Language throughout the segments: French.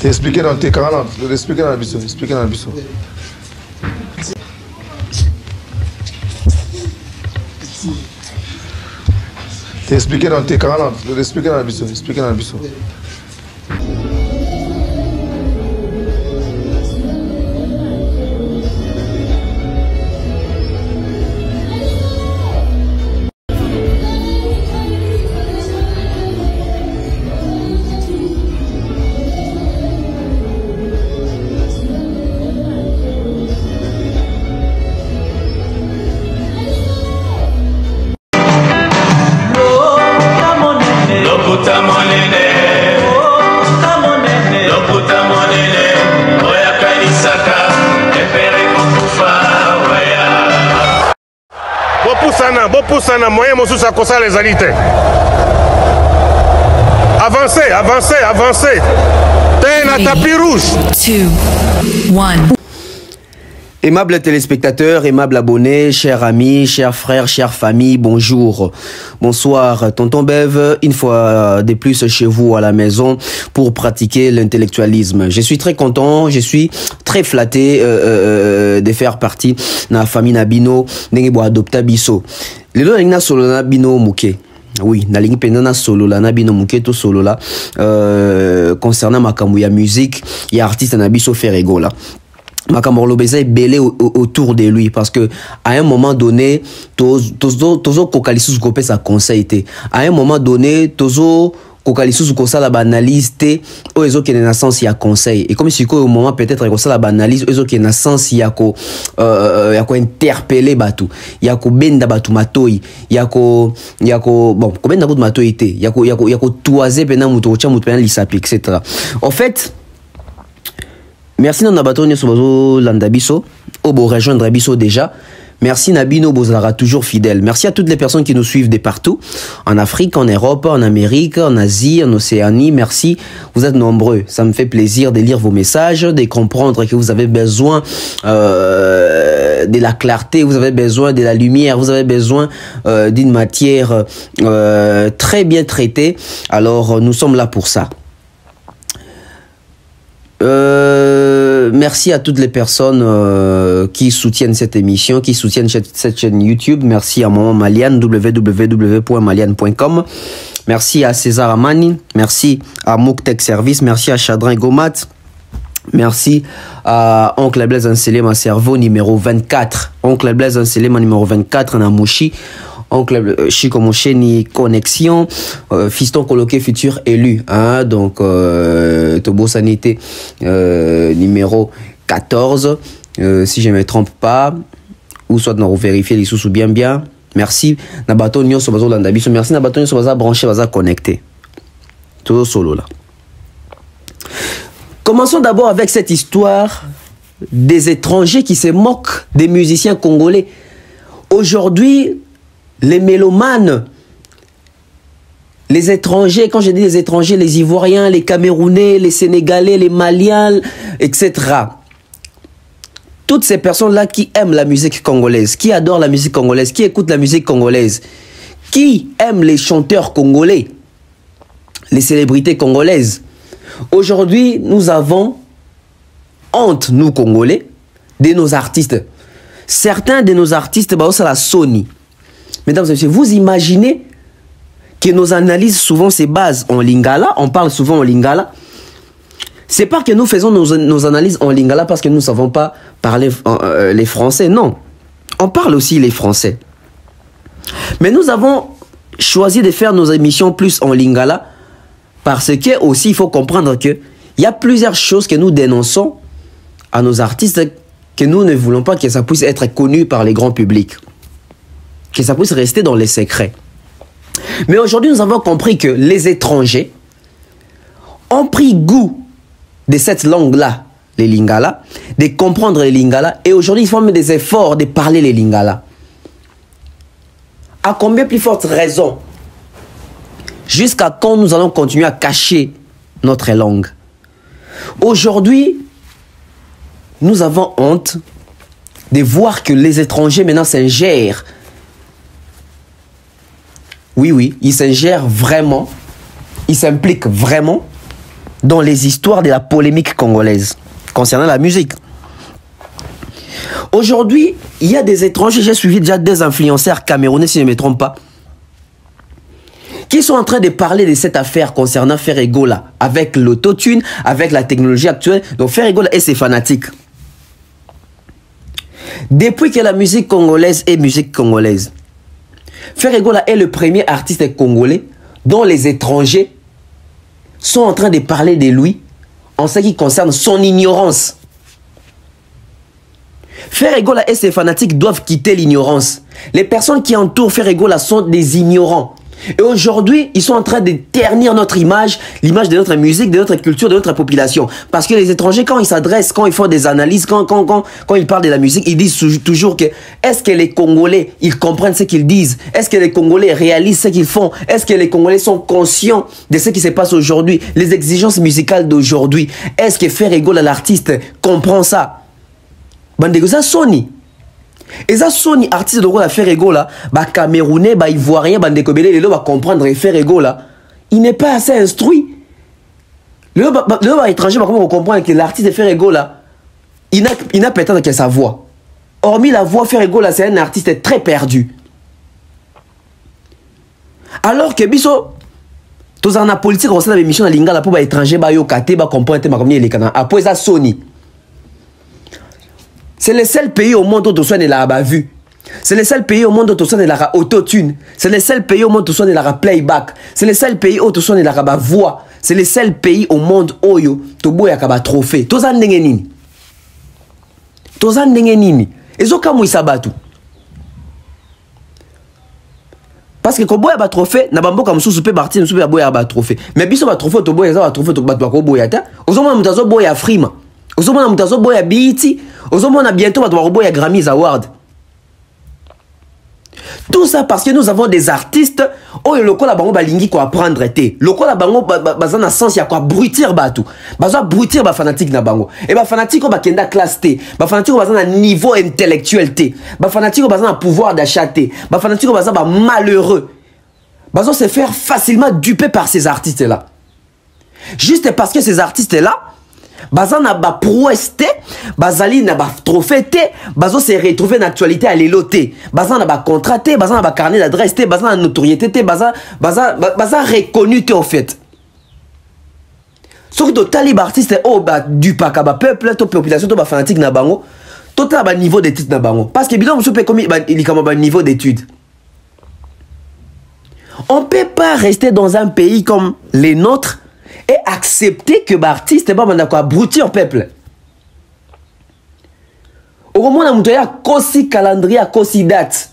Expliquez dans tes 40, expliquez dans la biseau, expliquez dans la biseau. Expliquez dans tes 40, expliquez dans la biseau, expliquez dans la biseau. Bopusana moyen mosusu akosa les alités. Avancez, avancez, avancez. T'es un tapis rouge. 2, 1. Aimables téléspectateurs, aimables abonnés, chers amis, chers frères, chères familles, bonjour. Bonsoir, tonton Bev, une fois de plus chez vous à la maison pour pratiquer l'intellectualisme. Je suis très content, je suis très flatté de faire partie de la famille Nabino, Nengebo Adopta Biso. Les deux Nengna Solo Nabino Mouké. Oui, nalingi pendana solo la nabino muketo solo la concernant makambo ya musique, ya artiste Nabiso Ferrego là. Makambo lobeza est belé autour de lui parce que à un moment donné tozo kokalisus kopé sa conseil té. À un moment donné tozo kokalisus kosa la banalise té o ezo ke na sens ya conseil et comme si au moment peut-être kosa la banalise ezo ke na sens ya ko interpeller batu ya ko benda batu matoi ya ko bon ko benda batu matoi té ya ko toiser pena muto cha muto pena lisapi etc. En fait, merci Nabato Nyosobazo Landabiso, Obo rejoindre Biso déjà. Merci Nabino Bozara, toujours fidèle. Merci à toutes les personnes qui nous suivent de partout, en Afrique, en Europe, en Amérique, en Asie, en Océanie. Merci, vous êtes nombreux. Ça me fait plaisir de lire vos messages, de comprendre que vous avez besoin de la clarté, vous avez besoin de la lumière, vous avez besoin d'une matière très bien traitée. Alors, nous sommes là pour ça. Merci à toutes les personnes qui soutiennent cette émission, qui soutiennent cette chaîne YouTube. Merci à Maman Maliane, www.maliane.com. Merci à César Amani. Merci à Mouk Tech Service. Merci à Chadrin Gomat. Merci à Oncle Blaise Anselema Cerveau numéro 24. Oncle Blaise Anselema numéro 24 Namouchi. Oncle Chico Mocheni Connexion, fiston coloqué futur élu, hein, donc Tobo Sanité numéro 14, si je ne me trompe pas, ou soit nous vérifier les sous bien. Merci Nabato Nyo Sobazo Landabiso, merci Nabato Nyo Sobaza branché, Baza connecté. Tout solo là. Commençons d'abord avec cette histoire des étrangers qui se moquent des musiciens congolais. Aujourd'hui, les mélomanes Les étrangers, quand je dis les étrangers, les Ivoiriens, les Camerounais, les Sénégalais, les Maliens, etc. Toutes ces personnes-là qui aiment la musique congolaise, qui adorent la musique congolaise, qui écoutent la musique congolaise, qui aiment les chanteurs congolais, les célébrités congolaises. Aujourd'hui, nous avons honte, nous Congolais, de nos artistes. Certains de nos artistes, c'est la Sony. Mesdames et messieurs, vous imaginez que nos analyses souvent se basent en lingala, on parle souvent en lingala. C'est pas que nous faisons nos analyses en lingala parce que nous ne savons pas parler les français, non. On parle aussi les français. Mais nous avons choisi de faire nos émissions plus en lingala parce que aussi il faut comprendre que il y a plusieurs choses que nous dénonçons à nos artistes que nous ne voulons pas que ça puisse être connu par les grands publics. Que ça puisse rester dans les secrets. Mais aujourd'hui, nous avons compris que les étrangers ont pris goût de cette langue-là, les lingala, de comprendre les lingala, et aujourd'hui, ils font même des efforts de parler les lingala. À combien plus forte raison? Jusqu'à quand nous allons continuer à cacher notre langue? Aujourd'hui, nous avons honte de voir que les étrangers maintenant s'ingèrent. Oui, ils s'ingèrent vraiment, ils s'impliquent vraiment dans les histoires de la polémique congolaise concernant la musique. Aujourd'hui, il y a des étrangers, j'ai suivi déjà des influenceurs camerounais, si je ne me trompe pas, qui sont en train de parler de cette affaire concernant Ferregola, avec l'autotune, avec la technologie actuelle. Donc Ferregola et ses fanatiques. Depuis que la musique congolaise est musique congolaise, Ferregola est le premier artiste congolais dont les étrangers sont en train de parler de lui en ce qui concerne son ignorance. Ferregola et ses fanatiques doivent quitter l'ignorance. Les personnes qui entourent Ferregola sont des ignorants. Et aujourd'hui, ils sont en train de ternir notre image, l'image de notre musique, de notre culture, de notre population. Parce que les étrangers, quand ils s'adressent, quand ils font des analyses, quand ils parlent de la musique, ils disent toujours que est-ce que les Congolais, ils comprennent ce qu'ils disent? Est-ce que les Congolais réalisent ce qu'ils font? Est-ce que les Congolais sont conscients de ce qui se passe aujourd'hui? Les exigences musicales d'aujourd'hui. Est-ce que Ferregola, l'artiste, comprend ça? Bandego, ça Sony. Et ça Sony artiste de la Ferregola, bah Camerounais, bah Ivoirien, bah Ndekobele, les gens va comprendre Ferregola. Il n'est pas assez instruit. Les gens étrangers, comment on comprend que l'artiste de Ferregola, il n'a peut-être que sa voix. Hormis la voix, Ferregola, c'est un artiste très perdu. Alors que biso, tous en politique, on sait la mission de Lingala pour les étrangers, bah yo kate, bah comprendre, bah comme il est canon. Après ça Sony. C'est le seul pays au monde où tout soit la vue. C'est le seul pays au monde où tout soit la autotune. C'est le seul pays au monde où tout soit la playback. C'est le seul pays où tout soit la voix. C'est le seul pays au monde où tout boya kaba trophée. Tout ça ndenge nini. Tout ça ndenge nini. Ezo kamu isabatu. Parce que quand boya ba trophée, na bambo comme sous pe parti, sous pe boya ba trophée. Mais biso ba trophée to boya za ba trophée to ba ko boya ta. Ozo mona mutazo boya frima. Ozo mona mutazo boya biti. Ozo mona bientôt ba to boya Grammy Award. Tout ça parce que nous avons des artistes oh le lokola bango balingi ko apprendre té. Lokola bango bazana sens ya ko brutir batu. Bazo brutir ba fanatique na bango. Et ba fanatique ko bakenda classe té. Ba fanatique ko bazana niveau intellectuel té. Ba fanatique ko bazana pouvoir d'achat té. Ba fanatique ko bazana malheureux. Bazo se faire facilement duper par ces artistes là. Juste parce que ces artistes là Bazan na ba prouesse té, bazali na ba trophée té, bazo se retrouver dans l'actualité à l'éloté. Bazan na ba contrat té, bazan na ba carnet d'adresse té, bazan na notoriété té, bazan reconnu té en fait. Sauf que total artiste oh ba du paka ba peuple, to population to ba fanatique na bango, total ba niveau d'études na bango. Parce que bidon monsieur peut comme il comme ba niveau d'études. On peut pas rester dans un pays comme les nôtres et accepter que l'artiste va abrutir peuple. Au moment où on a un calendrier, un date,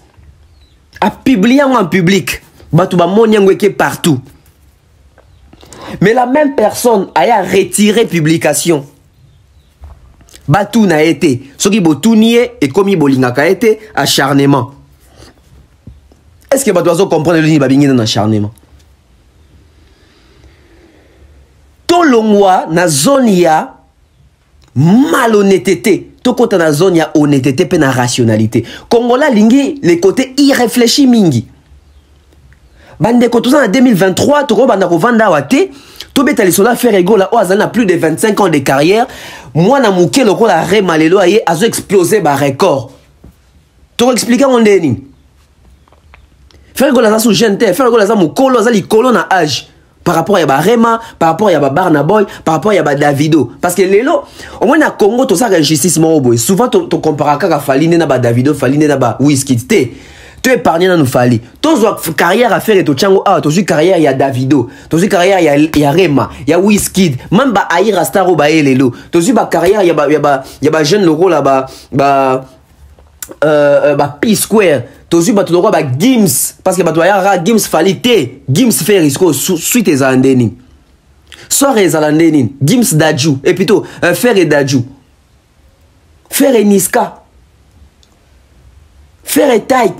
à publier en public, partout. Mais la même personne a retiré publication. Batou n'a été. Ce qui est nié et comme il a été acharnement. Est-ce que Batou comprendre le acharnement? longwa na zone ya malhonnêteté. To kota na zone ya honnêteté pe na rationalité. Congola lingi les côtés irréfléchis mingi. Bande kotoza en 2023 to ko banda ko vanda wate. To beta lisola faire ego la oazana na plus de 25 ans de carrière. Moi na muke loko la remalelo aye azo exploser ba record. To expliquer on deni. Faire ego la za sou gente, faire ego la za mukolo za likolo na âge. Par rapport à Rema, par rapport à Barna Boy, par rapport à Davido. Parce que lelo, au moins na Congo, tout ça injustice boy. Souvent, tu compares à Faline na Davido, Faline na Wizkid. Tu épargnes na nous Fali. Tu as carrière à faire et tu as une carrière il y a Davido, tu as une carrière il y a Rema, il y a Wizkid, même ba Aïra Star ou ba lelo. Tu as une carrière il y a jeune logo là ba P-Square. Tozu ba tuloko ba Gims parce que ba toya Gims falite Gims fait risque suite les andeni soir les andeni Gims Dadju et plutôt faire et Dadju faire et Niska faire et Tight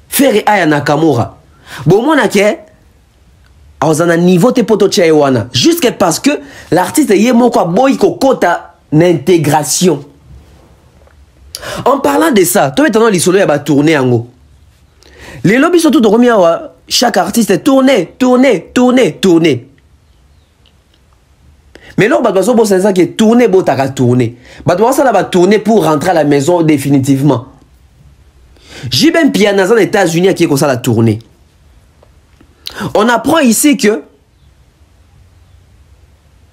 faire et Aya Nakamura bon mon aké a niveau te poto wana jusqu'à parce que l'artiste yemo kwa boy kokota n'intégration. En parlant de ça, tu as l'isolo ya ba tourner en les lobbies surtout de remia chaque artiste tourner. Mais là ba so bo ça qui tourner bo ta tourner. Ba doit ça ba tourner pour rentrer à la maison définitivement. J'ai ben piano aux États-Unis qui est comme ça la tournée. On apprend ici que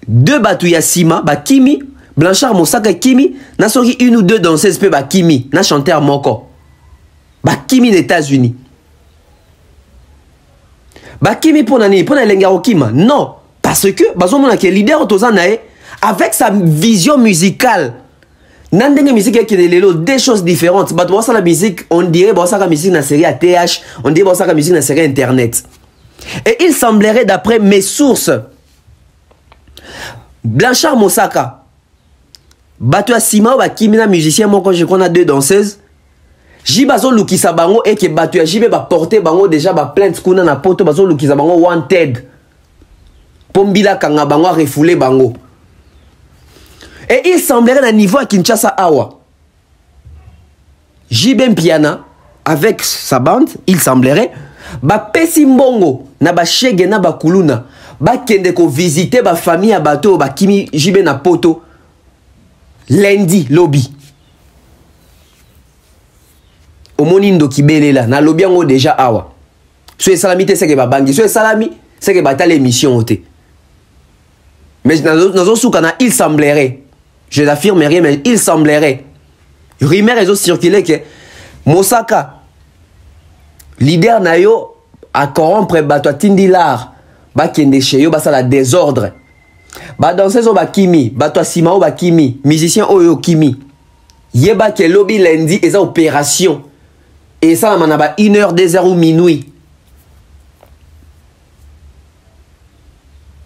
deux batouya Sima, ba Kimi Blanchard Mosaka Kimi, n'a sorti une ou deux danseuses pe ba Kimi, n'a chanteur moko. Ba Kimi des États-Unis. Ba Kimi pour nani, pour na lengaro Kima. Non, parce que bazo mona ke leader tozanae avec sa vision musicale. Nandenge musique qui est lelo deux choses différentes. Ba to la musique, on dirait ba la musique na série ATH, on dirait ba la musique na série internet. Et il semblerait d'après mes sources Blanchard Mosaka Bato Sima ba kimina musicien moi quand je connais deux danseuses Jibazo lukisa bango et que Bato Jibe ba porter bango déjà ba plainte kuna na poto bazo lukisa bango wanted Pombila kanga bango refoulé bango. Et il semblerait à niveau à Kinshasa awa Jibe Piana avec sa bande, il semblerait ba pesi mbongo na ba shege na ba kuluna ba kende ko visiter ba famille à bateau ba kimi Jibe na poto lundi lobby au monindo kibele là na lobby ngo déjà awa so salamité c'est que ba bangi so salami c'est que ba ta l'émission oté mais dans soukana il semblerait je l'affirme rien mais il semblerait rumeur réseau circulé que Mosaka leader na yo a corrompre bato tindilar ba kende chez yo ba ça la désordre. Ba danseuse o ba Kimi, bato Sima o ba Kimi, musicien oyo Kimi. Yeba ke lobby lundi et ça opération. Et ça na ba 1h, 2h ou minuit.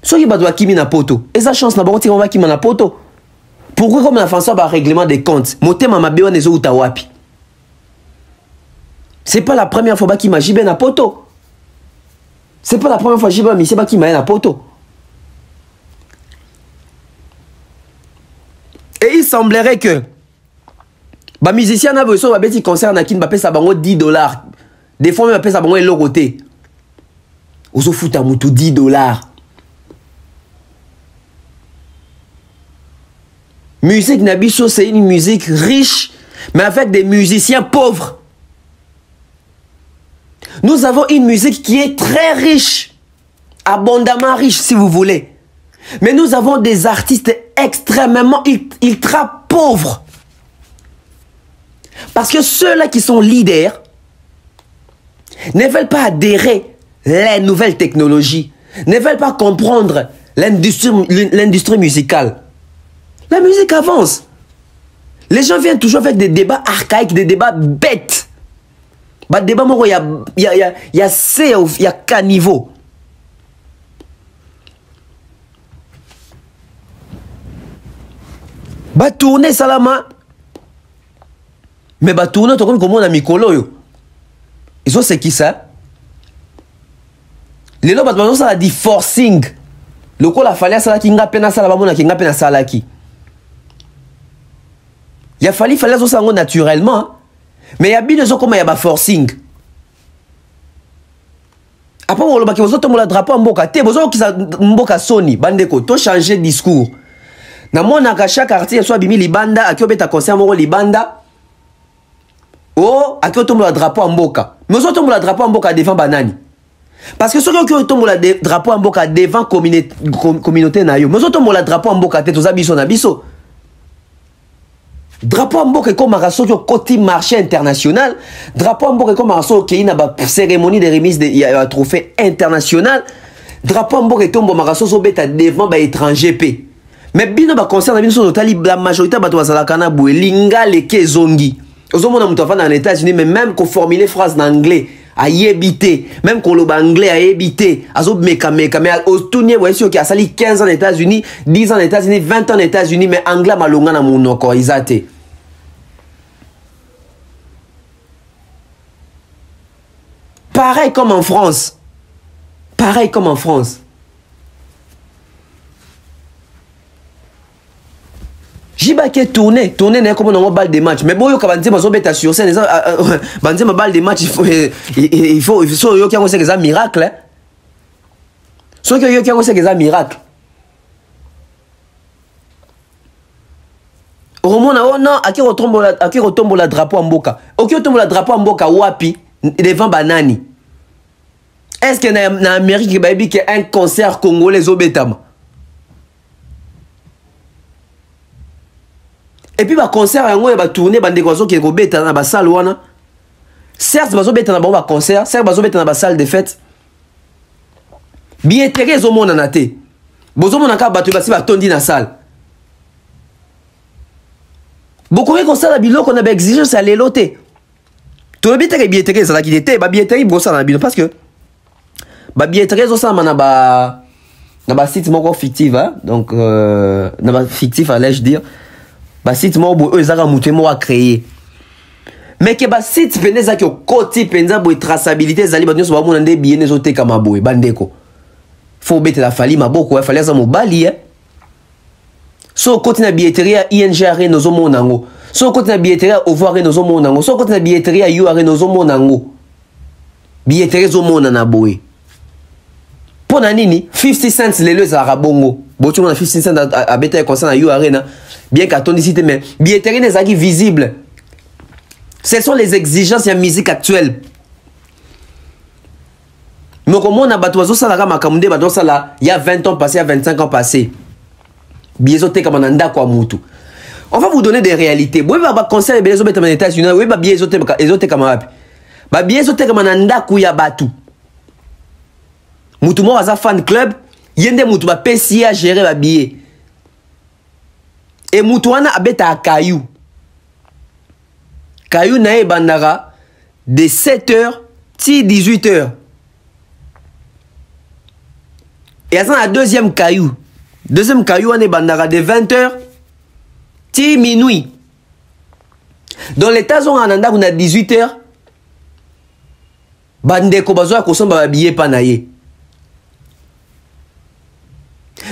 So ki bato Kimi na poto. Et ça chance na bango ti on va Kimi na poto. Pourquoi comme la France ba règlement des comptes? Motema mabe wana ezo uta wapi. C'est pas la première fois ba Kimi jibe na poto. C'est pas la première fois jibe mi c'est ba Kimi na poto. Et il semblerait que les musiciens n'ont pas de concert qui ne pèse $10. Des fois, ils pèsent l'autre côté. Ils se foutent à moutou $10. Musique Nabiso, c'est une musique riche, mais avec des musiciens pauvres. Nous avons une musique qui est très riche, abondamment riche si vous voulez. Mais nous avons des artistes extrêmement ultra pauvres. Parce que ceux-là qui sont leaders ne veulent pas adhérer les nouvelles technologies, ne veulent pas comprendre l'industrie musicale. La musique avance. Les gens viennent toujours avec des débats archaïques, des débats bêtes. Bah, débat, il y a C, il y a K niveau. Bah tourner salama mais bah tourner comme on a mikolo yo ils ont c'est qui ça les lots bah ça a dit forcing Le coup la fallait ça qui n'a peine à ça la qui n'a peine à ça là qui. Il a fallu ça naturellement. Mais il y a bien des gens comme il y a forcing. Après on le baki vous autres le drapeau en boka te vous autres qui ça mboka soni bandeko to changer discours. Na mona ka chaque quartier soit bimi libanda akiobeta concert moko libanda. Oh akiotombola drapeau en boka. Mais vous autres le drapeau en boka devant banani. Parce que ceux qui ont tombé le drapeau en boka devant communauté na yo. Mais autres le drapeau en boka te to zabiso na biso. Drapeau en boka comme raso au côté marché international. Drapeau en boka comme raso qui na ba cérémonie de remise de trophée international. Drapeau en boka tombe maraso so beta devant ba étranger p. Mais bino ba concerne bino so tali la majorité ba to za kana boué linga le kezongi. Ozomona mutu afana dans les États-Unis mais même qu'on formuler phrase en anglais. A yébité, même qu'on le anglais a yébité, azo meka mais au tournier voyez sûr qui a sali 15 ans aux États-Unis, 10 ans aux États-Unis, 20 ans aux États-Unis mais anglais malonga na monoko izate. Pareil comme en France. Pareil comme en France. Jibake tourner n'est comme on balle des matchs mais bon yo kabanze mazo beta sur scène banze ma balle des matchs il faut yo qui a conseillé des miracles so que yo qui a conseillé des miracles Romona oh non aki retombe la drapeau en boka ok retombe la drapeau en boka wapi devant banani est-ce que na Amérique baby que un concert congolais au betama. Et puis, le concert, il va tourner, il va tourner, il va dans la salle. Certes, il va tourner dans le concert, certes, il va dans la salle de fête. Bien très au monde en a été. Bozo mon akaba tu vas tourner dans la salle. Beaucoup de concerts, qu'on a exigé, c'est aller l'ôter. Tu as bien très, ça l'a quitté, bien très, bon, ça n'a bien parce que. Bien très, ça n'a pas site fictif, donc, fictif, allais-je dire. Ba site mo bo ezaka mutu mo a créer mais que ba site peneza ki côté penza bo traçabilité zali ba nyoso ba mona nde bien ezote kama boy bandeko faut bete la fali maboko fali za mobali so côté na billetterie ING are nozo monango so côté na billetterie Ovoire nozo monango so côté na billetterie UR nozo monango billetterie zo mona na boy pona nini 50 cents lelo za rabongo botu na 50 cents a beta concert na UR na bien qu'à ton ici, mais billetterie n'est pas visible. Ce sont les exigences de la musique actuelle. Mais comme on a battu ça il y a 20 ans passés, il y a 25 ans passés. On va vous donner des réalités. Vous avez un concert aux États-Unis, vous avez un billet comme un billet comme un Moutou mo aza fan club, yende moutou ba PCA gérer ba billet. Et Moutouana abeta à Kayou. Kayou nae bandara de 7h ti 18h. Et à la deuxième Kayou. Deuxième Kayou on est bandara de 20h ti minuit. Dans les tazons ananda on a 18h. Bandeko bazo akosomba ba billet panaye.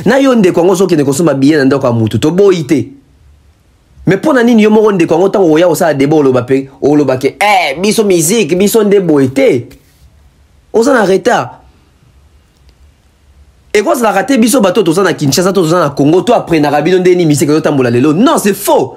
Na yo ndeko ngo soki ne kosomba billet na ndako mutu to boité. Mais pour nani yo moko ndeko ngo tango ya osala débat oloba ke biso musique biso nde boité. Oza na retard. Et quoi ça a raté biso bato to na Kinshasa to na Congo to après na rabino ndeni musique to tambola lelo. Non, c'est faux.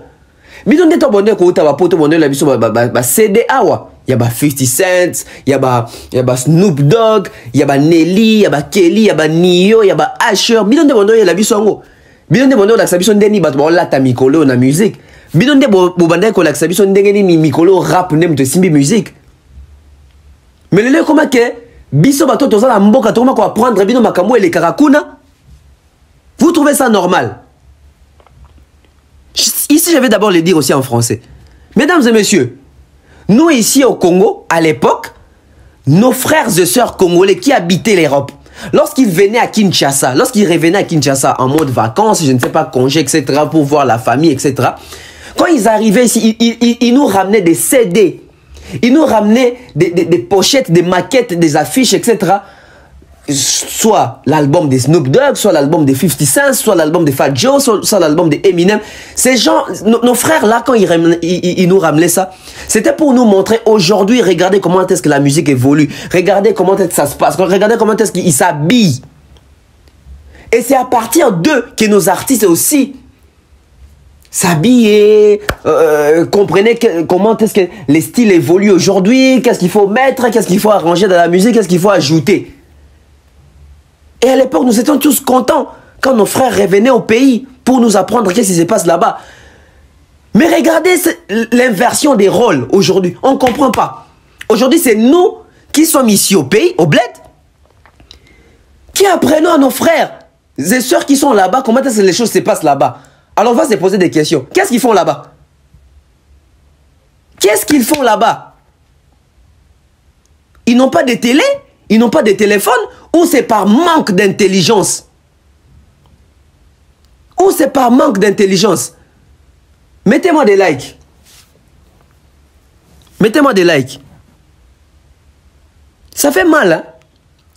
Biso nde to bonde ko ta ba poto bonde la biso ba CD awa. Y'a 50 Cent, y'a Snoop Dogg, y'a Nelly, y'a Kelly, y'a Nio, y'a Asher. Bidon de bondo y'a la bisongo. Bidon de bondo la sabison deni bat bon la ta mikolo na musique. Bidon de bobande ko la sabison deni ni mikolo rap nem de simbi musique. Mais le comment que biso bato toza la mboka to ko apprendre bino makambo et les karakuna. Vous trouvez ça normal? Ici je vais d'abord le dire aussi en français. Mesdames et messieurs, nous ici au Congo, à l'époque, nos frères et sœurs congolais qui habitaient l'Europe, lorsqu'ils venaient à Kinshasa, lorsqu'ils revenaient à Kinshasa en mode vacances, je ne sais pas, congé, etc., pour voir la famille, etc., quand ils arrivaient ici, ils nous ramenaient des CD, ils nous ramenaient des pochettes, des maquettes, des affiches, etc., soit l'album de Snoop Dogg, soit l'album de 50 Cent, soit l'album de Fat Joe, soit l'album de Eminem. Ces gens, nos frères là, quand ils nous ramenaient ça, c'était pour nous montrer aujourd'hui, regardez comment est-ce que la musique évolue, regardez comment est-ce que ça se passe, regardez comment est-ce qu'ils s'habillent. Et c'est à partir d'eux que nos artistes aussi s'habiller, comprenez comment est-ce que les styles évoluent aujourd'hui, qu'est-ce qu'il faut mettre, qu'est-ce qu'il faut arranger dans la musique, qu'est-ce qu'il faut ajouter. Et à l'époque, nous étions tous contents quand nos frères revenaient au pays pour nous apprendre qu'est-ce qui se passe là-bas. Mais regardez l'inversion des rôles aujourd'hui. On ne comprend pas. Aujourd'hui, c'est nous qui sommes ici au pays, au bled, qui apprenons à nos frères et sœurs qui sont là-bas comment est-ce que les choses se passent là-bas. Alors on va se poser des questions. Qu'est-ce qu'ils font là-bas? Qu'est-ce qu'ils font là-bas? Ils n'ont pas de télé? Ils n'ont pas de téléphone? Ou c'est par manque d'intelligence? Ou c'est par manque d'intelligence? Mettez-moi des likes. Mettez-moi des likes. Ça fait mal, hein?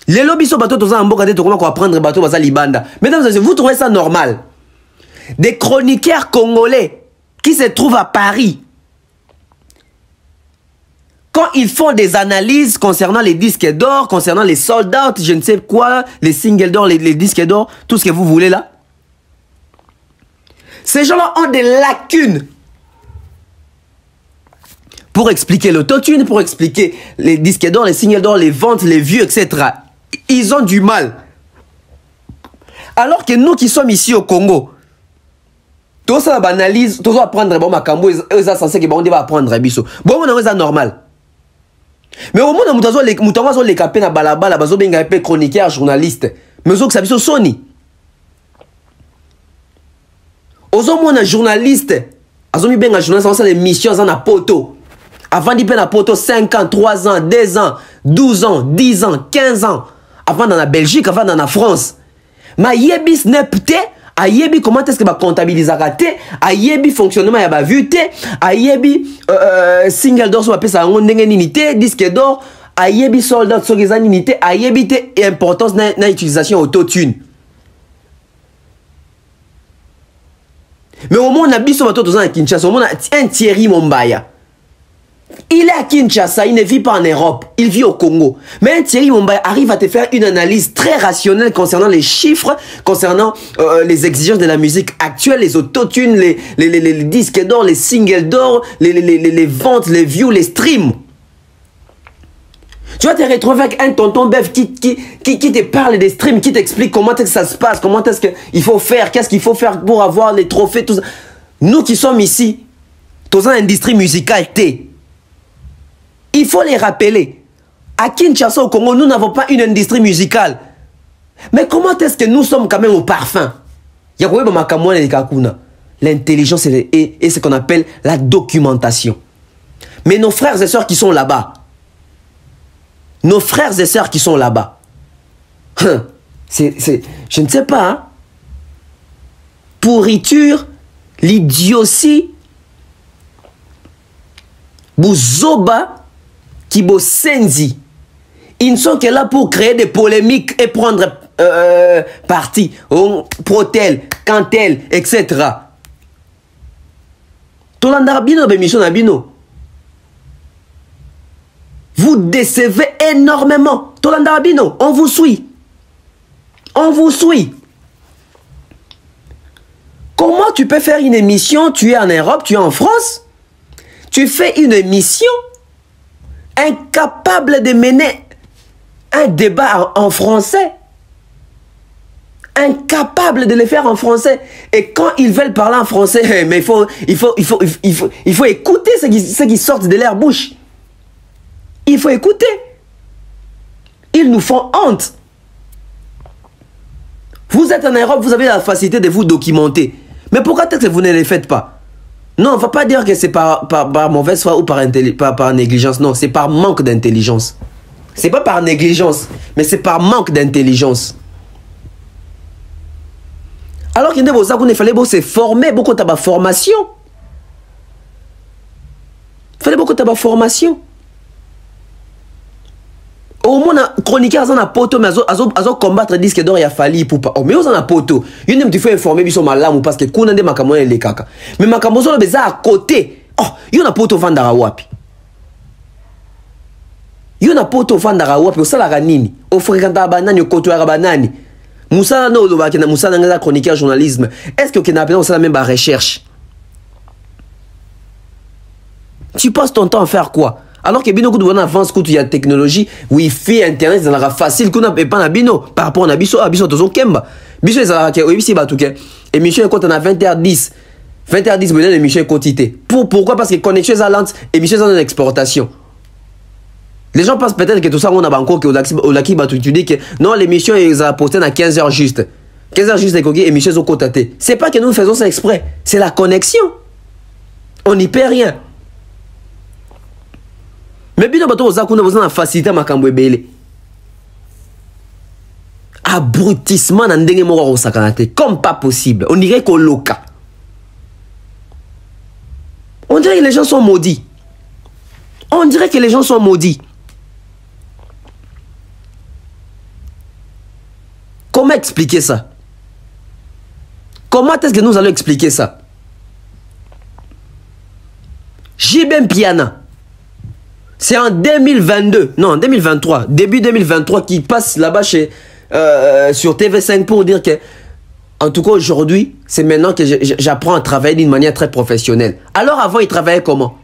Les lobbies sont bateaux, tous en boca de comment apprendre bateau basa libanda. Mesdames et messieurs, vous trouvez ça normal? Des chroniqueurs congolais qui se trouvent à Paris, quand ils font des analyses concernant les disques d'or, concernant les sold out, je ne sais quoi, les singles d'or, les disques d'or, tout ce que vous voulez là, ces gens-là ont des lacunes pour expliquer l'autotune, pour expliquer les disques d'or, les singles d'or, les ventes, les vues, etc. Ils ont du mal. Alors que nous qui sommes ici au Congo, tout ça analyse, tout ça apprendre bon makambo, ils sont censés que bon on va apprendre biso. Bon on est normal. Mais au moins les mutazo les capé na balabala bazo benga pe chroniqueur journaliste. Mais zo que ça biso soni. Ozo mona journaliste, azo mi benga journaliste ça les missions na poto. Avant d'y na poto 5 ans, 3 ans, 2 ans, 12 ans, 10 ans, 15 ans. Avant dans la Belgique, avant dans la France. Ma yebis nepte ayebi comment est-ce que va comptabiliser raté, ayebi fonctionnement ya ba vu té, ayebi single d'or so appelle ça ndenge ninité, disque d'or, ayebi soldat so les ninité, ayebi té importance na utilisation autotune. Mais au moins on a biso bato tozana Kinshasa, au moins un Thierry Mombaya. Il est à Kinshasa, il ne vit pas en Europe, il vit au Congo. Mais Thierry Mombaya arrive à te faire une analyse très rationnelle concernant les chiffres, concernant les exigences de la musique actuelle, les autotunes, les disques d'or, les singles d'or, les ventes, les views, les streams. Tu vas te retrouver avec un tonton Bev qui te parle des streams, qui t'explique comment est-ce que ça se passe, comment est-ce qu'il faut faire, qu'est-ce qu'il faut faire pour avoir les trophées, tout ça. Nous qui sommes ici, dans une industrie musicale, il faut les rappeler. À Kinshasa, au Congo, nous n'avons pas une industrie musicale. Mais comment est-ce que nous sommes quand même au parfum? L'intelligence et ce qu'on appelle la documentation. Mais nos frères et sœurs qui sont là-bas, nos frères et sœurs qui sont là-bas, je ne sais pas, hein? Pourriture, l'idiotie, Bouzoba, Kibosenzi, ils ne sont que là pour créer des polémiques et prendre parti. Protel, Cantel, etc. Tolandarabino, Bemission Abino. Vous décevez énormément. Tolandarabino, on vous suit. On vous suit. Comment tu peux faire une émission? Tu es en Europe, tu es en France. Tu fais une émission incapable de mener un débat en français. Incapable de le faire en français. Et quand ils veulent parler en français, mais il faut écouter ce qui sort de leur bouche. Il faut écouter. Ils nous font honte. Vous êtes en Europe, vous avez la facilité de vous documenter. Mais pourquoi est-ce que vous ne le faites pas? Non, on ne va pas dire que c'est par mauvaise foi ou par négligence. Non, c'est par manque d'intelligence. C'est pas par négligence, mais c'est par manque d'intelligence. Alors qu'il ne fallait pas se former, beaucoup de formation. Il fallait beaucoup de formation. Au moins, chroniqueur, ils ont un poteau, mais ils ont combattre le disque d'or, il a fallu pour pas. Mais ils ont un poteau. Il y a un petit peu informé, ils sont malades parce que quand on a des macamons, les caca. Mais macamons, ils ont à côté. Oh, il y a un poteau vendara wapi. Il y a un poteau vendara wapi. Au salaire nini. Au fréquentant banani, au côté banani. Moussa no lo bakena Moussa nanga chroniqueur journalisme. Est-ce que Kena Pena la même recherche? Tu passes ton temps à faire quoi? Alors que bino kudu avance kutu ya technologie, wifi, internet, ça sera facile qu'on a pas na bino par rapport à biso tozo kemba. Biso ça sera que oui batuke. Émission quand on a 20h10. 20h10 mais l'émission est quotité. Pourquoi? Parce que connexion est lente, émission est en exportation. Les gens pensent peut-être que tout ça on a banco que Olaki batu tu dis que non l'émission est postée à 15h juste. 15h juste et émission sont cotatées. C'est pas que nous faisons ça exprès, c'est la connexion. On n'y perd rien. Mais bien bateau ça qu'on a besoin de faciliter ma cambouébélé. Abrutissement dans ndenge moko sakanate comme pas possible. On dirait qu'au loca. On dirait que les gens sont maudits. On dirait que les gens sont maudits. Comment expliquer ça? Comment est-ce que nous allons expliquer ça? JB Piana. C'est en 2022, non, en 2023, début 2023, qui passe là-bas sur TV5 pour dire que, en tout cas aujourd'hui, c'est maintenant que j'apprends à travailler d'une manière très professionnelle. Alors avant, il travaillait comment?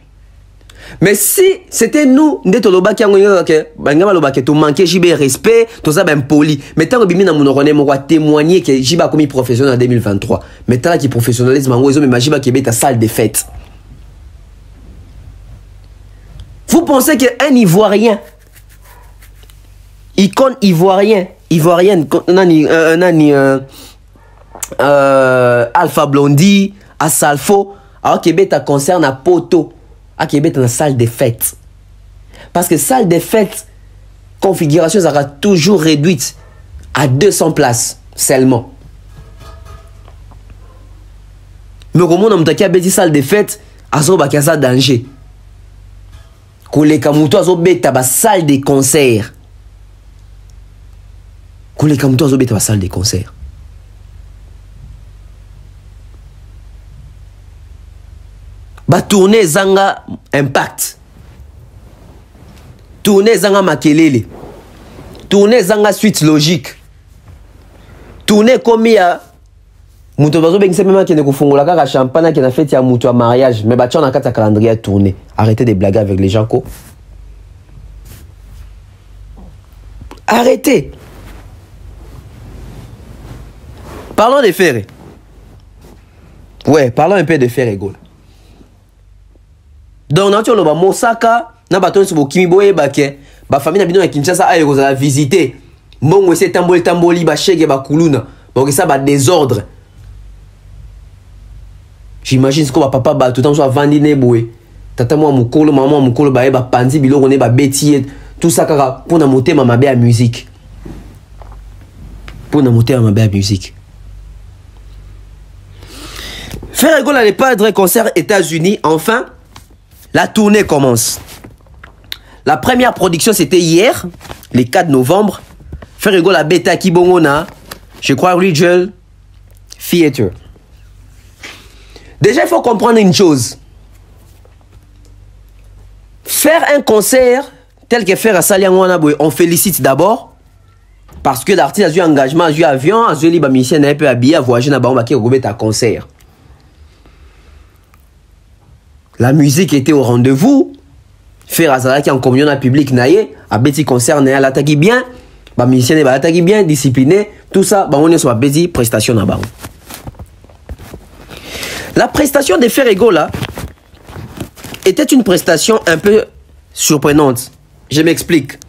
Mais si c'était nous, nous manquait JB respect, tout ça ben poli. Mais tant que Bimina on va témoigner que JB a commis professionnel en 2023. Mais tant qu'il professionnalisme, mais JB qui est ta salle des fêtes. Vous pensez qu'un Ivoirien, icône ivoirienne, Alpha Blondy, Asalfo, alors Québec a concerne à Poto, à Québec dans la salle des fêtes. Parce que salle des fêtes, configuration sera toujours réduite à 200 places seulement. Mais comment on a dit salle des fêtes, à son bakaza danger. Koleka muto azobeta ba salle de concert. Koleka muto azobeta ba salle de concert. Ba tourner zanga impact. Tourner zanga makelele. Tourner zanga suite logique. Tourner comme ya muto bazo bengise même qui ne kofungola kaka champagne qui na fête ya muto à mariage mais ba tchona kata calendrier à tourner. Arrêtez de blaguer avec les gens ko. Arrêtez. Parlons des faits. Ouais, parlons un peu de faits rigoles. Donc na tcholo ba Mosaka na ba tonso bokimi boye bake ba famille na bino ya Kinshasa ayo za visiter. Mbongo ese tamboli ba shege ba kuluna. Donc ça ba désordre. J'imagine ce que papa ba tout le temps soit vandine boye. Tata moi mukolo maman mukolo ba ba panzi biloko ne ba betier tout ça kaka pour na monter ma be à musique. Pour na monter ma be à musique. Faire rigole à pas concert États-Unis. Enfin, la tournée commence. La première production c'était hier, le 4 novembre. Faire rigole à Beta Kibongona, je crois Regional Theater. Déjà, il faut comprendre une chose. Faire un concert tel que faire à Saliangwana, on félicite d'abord parce que l'artiste a eu engagement, a eu avion, a eu libre mission, a peu habillé, a voyagé dans un concert. La musique était au rendez-vous. Faire à Salaki en communion à public, a petit concert, a l'attaque bien, ba mission ba attaque bien, discipliné, tout ça, on est sur la petite prestation là-bas. La prestation des Ferrego là était une prestation un peu surprenante. Je m'explique.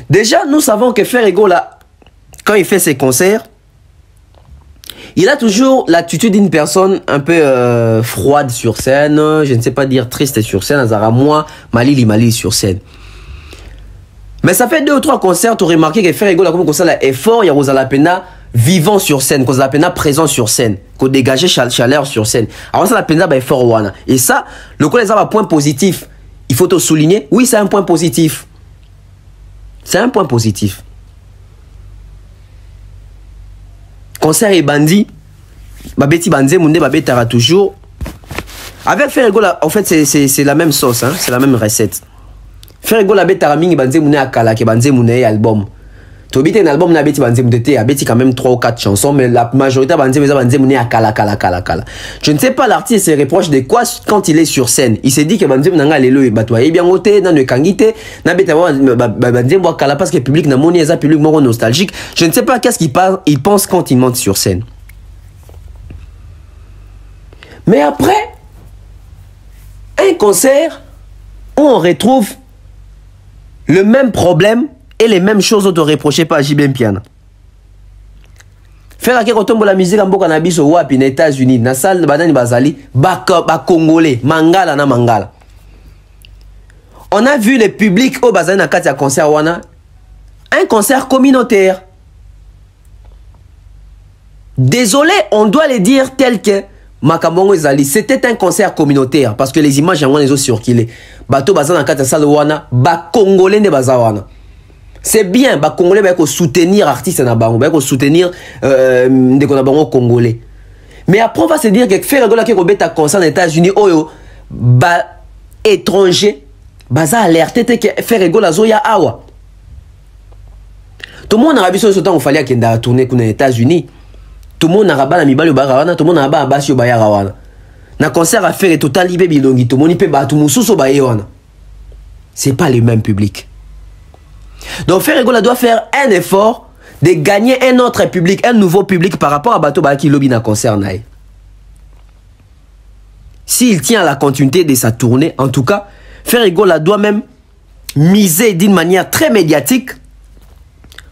Déjà, nous savons que Ferrego là, quand il fait ses concerts, il a toujours l'attitude d'une personne un peu froide sur scène, je ne sais pas dire triste sur scène, Azara moi, Malili sur scène. Mais ça fait 2 ou 3 concerts, tu as remarqué que Ferrego là, comme concert est fort, il y a Rosalapena vivant sur scène, Rosalapena présent sur scène, qu'on dégageait chaleur sur scène. Alors ça la peine est fort wana. Et ça, le coup les a un point positif. Il faut te souligner, oui c'est un point positif. C'est un point positif. Concert et bandit, babeti banze munde babetara toujours. Avec Ferrego, en fait, c'est la même sauce, hein? C'est la même recette. Ferrego la betara mingi banze munde akala ke banze munde album. Tu as un album, tu as quand même 3 ou 4 chansons, mais la majorité de akala. Je ne sais pas l'artiste se reproche de quoi quand il est sur scène. Il s'est dit que Banzem nanga lelo e batwa e bien oté na ne kangite na beta Banzem bo kala parce que le public na moni eza public moko nostalgique. Je ne sais pas qu'est-ce qu'il pense quand il monte sur scène. Mais après un concert où on retrouve le même problème et les mêmes choses te reprocher pas à JB Piana. Faire que quand on la musique en boka na biso wapi na États-Unis, na salle de banani bazali, ba congolais, mangala na mangala. On a vu le public au bazali na kati ya concert wana, un concert communautaire. Désolé, on doit le dire tel que Makambongo Ezali, c'était un concert communautaire parce que les images en les ont circulé. Bato bazali na kati ya salle wana, ba congolais ne bazawana. C'est bien, bah Congolais bah soutenir artistes na bango, bah soutenir des congolais. Mais après on va se dire que faire regola qui robet à concert aux États-Unis, oh bah étranger, bah ça alerté que faire regola zoya awa. Tout le monde a besoin de ce temps où fallait qu'il ait tourné aux États-Unis. Tout le monde a rabat la mibali barawana, tout le monde a rabat basio bayarawana. Na concert à faire total libé bilongi, tout le monde peut battre mususo bayewana. C'est pas le même public. Donc Ferregola doit faire un effort de gagner un autre public, un nouveau public par rapport à Bato Baki Lobby na concert naï. S'il tient à la continuité de sa tournée, en tout cas, Ferregola doit même miser d'une manière très médiatique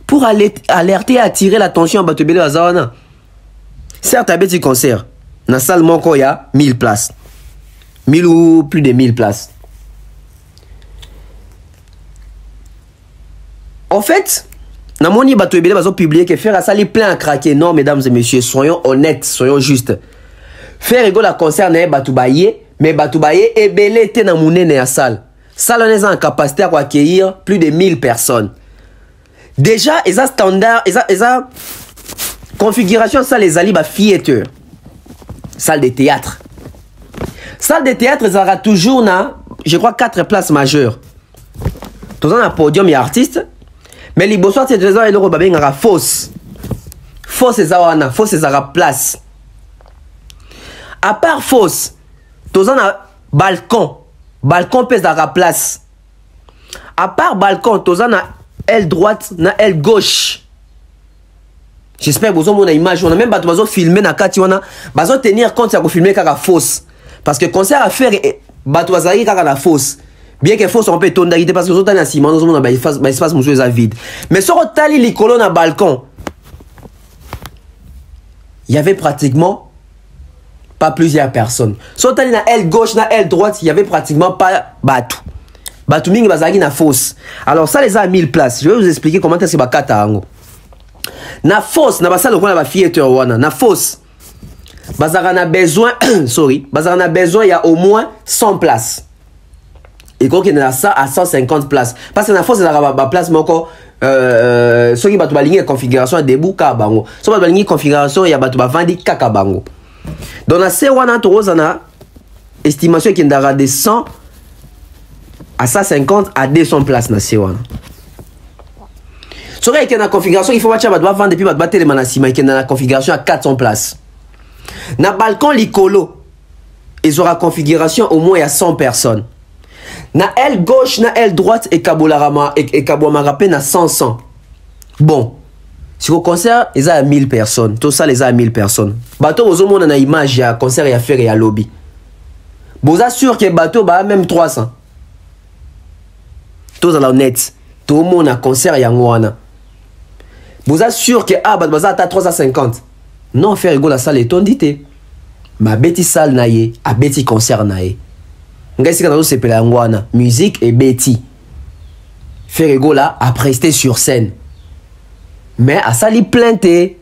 pour alerter et attirer l'attention à Bato Bele Azawana. Certes, à petit concert, dans la salle Moko, il y a 1000 places. 1000 ou plus de 1000 places. En fait, dans mon bateau ils ont publié que faire ça les plein à craquer. Non, mesdames et messieurs, soyons honnêtes, soyons justes. Faire rigolo la concert n'est Batoubaye, mais Batoubaye est belé té dans mon na salle. Salle on est en capacité à accueillir plus de 1000 personnes. Déjà, ils ont standard, ils ont configuration salle les ali theater. Salle de théâtre. Salle de théâtre, ils aura toujours na, je crois 4 places majeures. Tous un podium et artistes. Mais les bossoirs, c'est déjà le robabé ngara fausse. Fausse c'est zawana, fausse c'est zara place. À part fausse, tous un balcon. Balcon pèse zara place. À part balcon, tous un aile droite, na aile gauche. J'espère que vous avez une image. On a même pas besoin de filmer na kati wana. Besoin tenir compte ça pour filmer kaka fausse. Parce que concert à faire batouazari kaka la fausse. Bien que fausse on peut tonner parce que les autres na ciment nous on a espace monsieur ça vide. Mais sur tali les colonnes à balcon. Il y avait pratiquement pas plusieurs personnes. Sur tali na aile gauche na aile droite, il y avait pratiquement pas batou. Batou mingi bazagi na fausse. Alors ça les a à 1000 places. Je vais vous expliquer comment est-ce que bakata ango. Na fausse na basalo ko na ba theater wana na fausse. Bazara na besoin sorry, bazara na besoin il y a au moins 100 places. Et quand il y a ça à 150 places. Parce que la force, c'est la place, mais encore, ceux qui ont une configuration debout, kabango. Ceux qui ont une configuration, il y a une kakabango. Dans la C1, on a estimation qui est de 100 à 150 à 200 places dans la C1. Ceux qui ont une configuration, il faut vendre depuis la configuration à 400 places. Dans le balcon, l'icolo, ils auront configuration au moins à 100 personnes. Na aile gauche, na aile droite et Kabolarama et Kabouamarape na 100. Bon, si au concert, ils ont 1000 personnes. Tout ça, les a 1000 personnes. Bateau, aux hommes, on a une image, il y a concert, il y a faire et il y a lobby. Vous assurez que bateau, bah, même 300. Tout à la net. Tout le monde a concert, il y a un vous assurez que ah, bah, ça a 350. Non, faire rigolo la salle est tondité. Ma bêtise salle naïe, a bêtise concert naïe. Musique et Betty. Ferrego là a presté sur scène. Mais à ça, il plainté.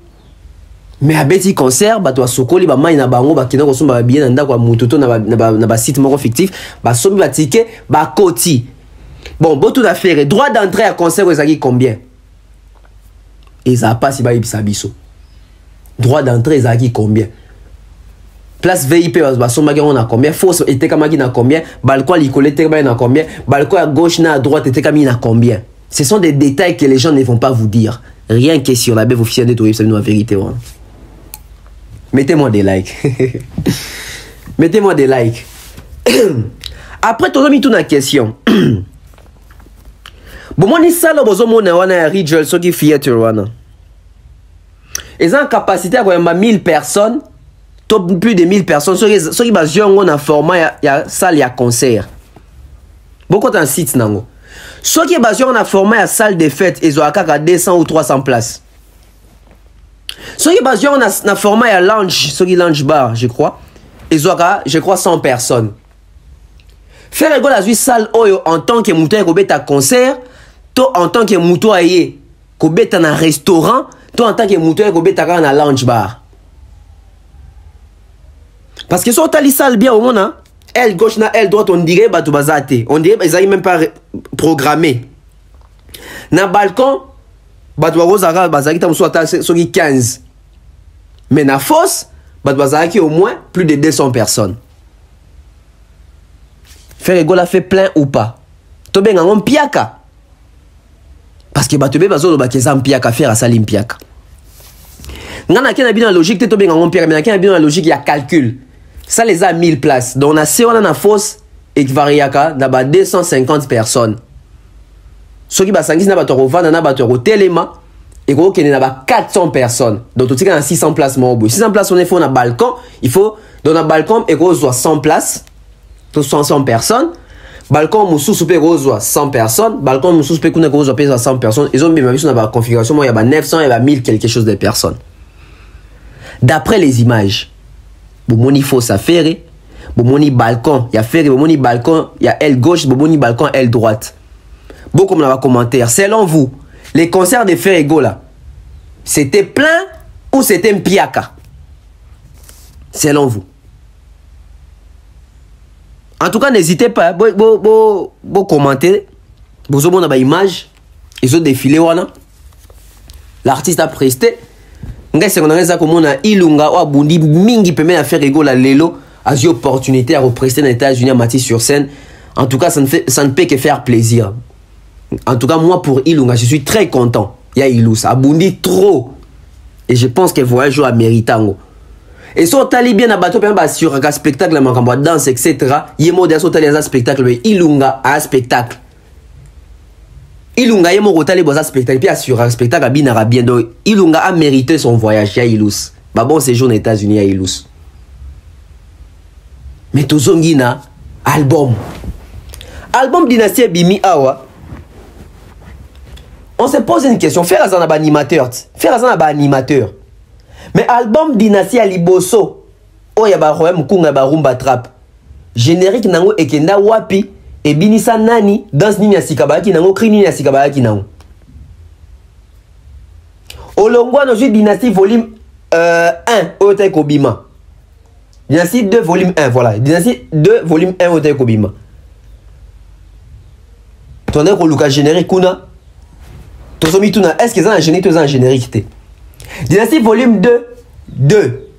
Mais à Betty concert, bah toi sokoli ba mai na bango ba kina ko somba bien nda kwa mutoto na ba site moko fictif, ba sombi ba ticket ba koti. Bon, tout à fait. Droit d'entrée à concert, vous avez combien? Et ça passe, il va y sabiso. Droit d'entrée, ils ont combien? Place VIP, on a combien? Fausse, et Tekamagi a combien? Balcon, l'Icolé, Tekamagi a combien? Balcon à gauche, à droite, et Tekamagi a combien? Ce sont des détails que les gens ne vont pas vous dire. Rien que sur la BF officielle de Tourisme, c'est une vérité. Ouais. Mettez-moi des likes. Mettez-moi des likes. Après, tu as mis toute la question. Bon, moi, je suis Regional Soki Theater. Ils ont une capacité à 1000 personnes, plus de 1000 personnes. Ceux qui basent dans un format, il y a salle, il y a concert. Beaucoup de sites. Ceux qui basent dans un format, il y a salle de fête, ils ont 200 ou 300 places. Ceux qui basent dans un format, il y a lounge, ceux qui lounge bar, je crois, ils ont, je crois, 100 personnes. Faire égal à une salle en tant que mouton et un concert, toi en tant que mouton et un restaurant, toi en tant que mouton et un lounge bar. Parce que si on a les salles bien au monde, hein, elle gauche, elle droite, on dirait que on dirait qu'ils n'arrivent même pas programmé. Dans le balcon, ils 15. Mais dans la fosse, il au moins plus de 200 personnes. Faire égal a fait plein ou pas. Tu as un piaka. Parce que tu as un piaka, faire à salim piaka. Dans la logique, tu as un piaka, mais dans la logique, il y a calcul. Ça les a 1000 places. Donc on a si on a une fosse et qui varie à 250 personnes. Ceux qui basangis na bato revendre na bato rotelema et gros qu'il y a 400 personnes. Donc tout a 600 places mon bout. 600 places on est faut un balcon, il faut dans un balcon et gros soit 100 places. Tout 100 personnes. Balcon moussou souper gros 100 personnes. Balcon moussou souper kuna gros soit 100 personnes. Ils ont bien vu sur la configuration moi il y a 900 il y a 1000 quelque chose de personnes. D'après les images. Bon, il faut ça faire. Bon, balcon, il y a faire. Bon, balcon, il y a aile gauche. Bon, balcon, aile droite. Bon, comme on a commentaire. Selon vous, les concerts de Ferrego là, c'était plein ou c'était un piaka? Selon vous. En tout cas, n'hésitez pas. Bon, commenter. Vous avez une image. Ils ont défilé. L'artiste a presté. Ngai secondaire comme on a ilunga ou abundi mingi permet à faire rigolo la lelo a eu opportunité à représenter les États-Unis à Matisse sur scène. En tout cas, ça ne peut que faire plaisir. En tout cas, moi pour ilunga, je suis très content. Il y a ilus abundi trop et je pense que voyage à méritango. Et si on tali bien à bateau sur un spectacle, la danse, etc. Il y a modèle sur un spectacle, ilunga à un spectacle. Ilunga yemo rotale boza spectacle puis assure un spectacle binara bien donc Ilunga a mérité son voyage à Ilus. Bah bon séjour aux États-Unis à Ilus. Mais tozongina album Dynastie Bimi Awa. On se pose une question, faire un animateur. Mais album Dynastie Aliboso oh ya ba roem kunga ba rumba trap. Générique nango ekenda wapi? Et binisa nani danse nini ya sikabaki nango cri nini ya sikabaki nango olongwa no dynastie volume 1 Ote Kobima dynastie 2 volume 1 voilà dynastie 2 volume 1 Ote Kobima tonne ko luka générique kuna tozomi tuna est-ce que ça un générique to un générique dynastie volume 2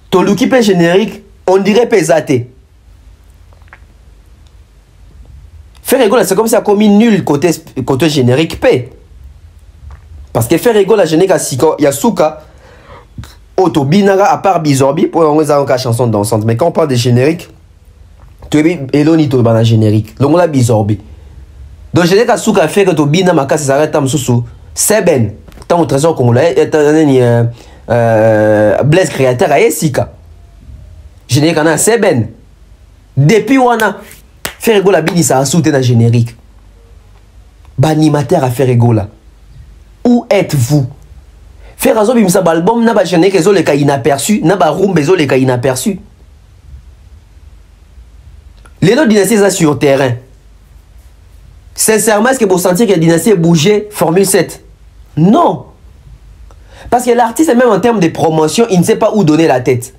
to luki pe générique on dirait pesaté. Faire rigolo, c'est comme ça comme nul côté générique P. Parce que faire rigolo, la générique à Siko, Yasuka, Auto Binaga, à part Bizorbi, pour on a une chanson dansante. Mais quand on parle de générique, tu es Elonito dans la générique. Donc on a Bizorbi. Donc générique à Suka fait que tu Bina Maka, ça s'arrête tam sous Seben. Tant au trésor congolais, Blaise créateur à Sika. Générique en a Seben. Depuis on a. Faire égola bini ça a sauté dans le générique. Banimateur à faire égola. Où êtes-vous? Faire raison bimsa album n'a pas générique les autres les inaperçus, n'a pas room les autres les inaperçus. Les autres dynasties sont sur terrain. Sincèrement, est-ce que vous sentez que la dynastie bougé Formule 7? Non. Parce que l'artiste, même en termes de promotion, il ne sait pas où donner la tête.